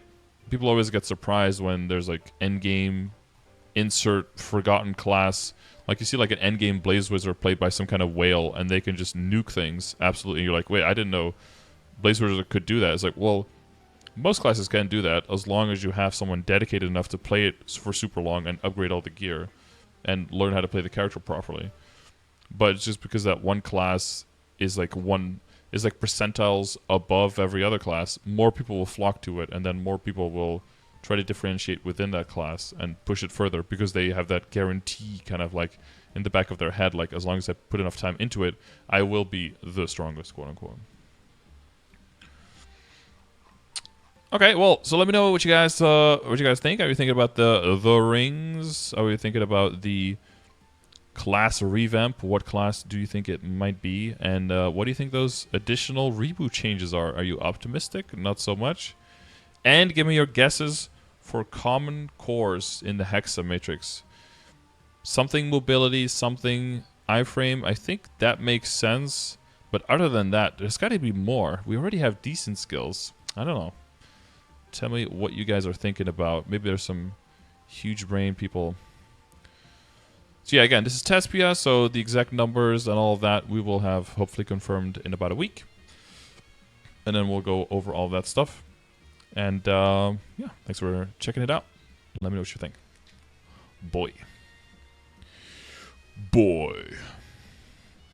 people always get surprised when there's like endgame insert forgotten class. Like you see like an endgame Blaze Wizard played by some kind of whale and they can just nuke things absolutely. You're like, wait, I didn't know Blaze Wizard could do that. It's like, well, most classes can do that as long as you have someone dedicated enough to play it for super long and upgrade all the gear and learn how to play the character properly. But it's just because that one class is like percentiles above every other class, more people will flock to it, and then more people will try to differentiate within that class and push it further because they have that guarantee kind of like in the back of their head, like as long as I put enough time into it, I will be the strongest, quote unquote. Okay, well, so let me know what you guys think. Are you thinking about the rings? Are you thinking about the class revamp? What class do you think it might be? And what do you think those additional reboot changes are? Are you optimistic? Not so much. And give me your guesses for common cores in the Hexa Matrix. Something mobility, something iframe. I think that makes sense. But other than that, there's got to be more. We already have decent skills. I don't know. Tell me what you guys are thinking about. Maybe there's some huge brain people. So yeah, again, this is Tespia, so the exact numbers and all of that we will have hopefully confirmed in about a week. And then we'll go over all of that stuff. And yeah, thanks for checking it out. Let me know what you think. Boy.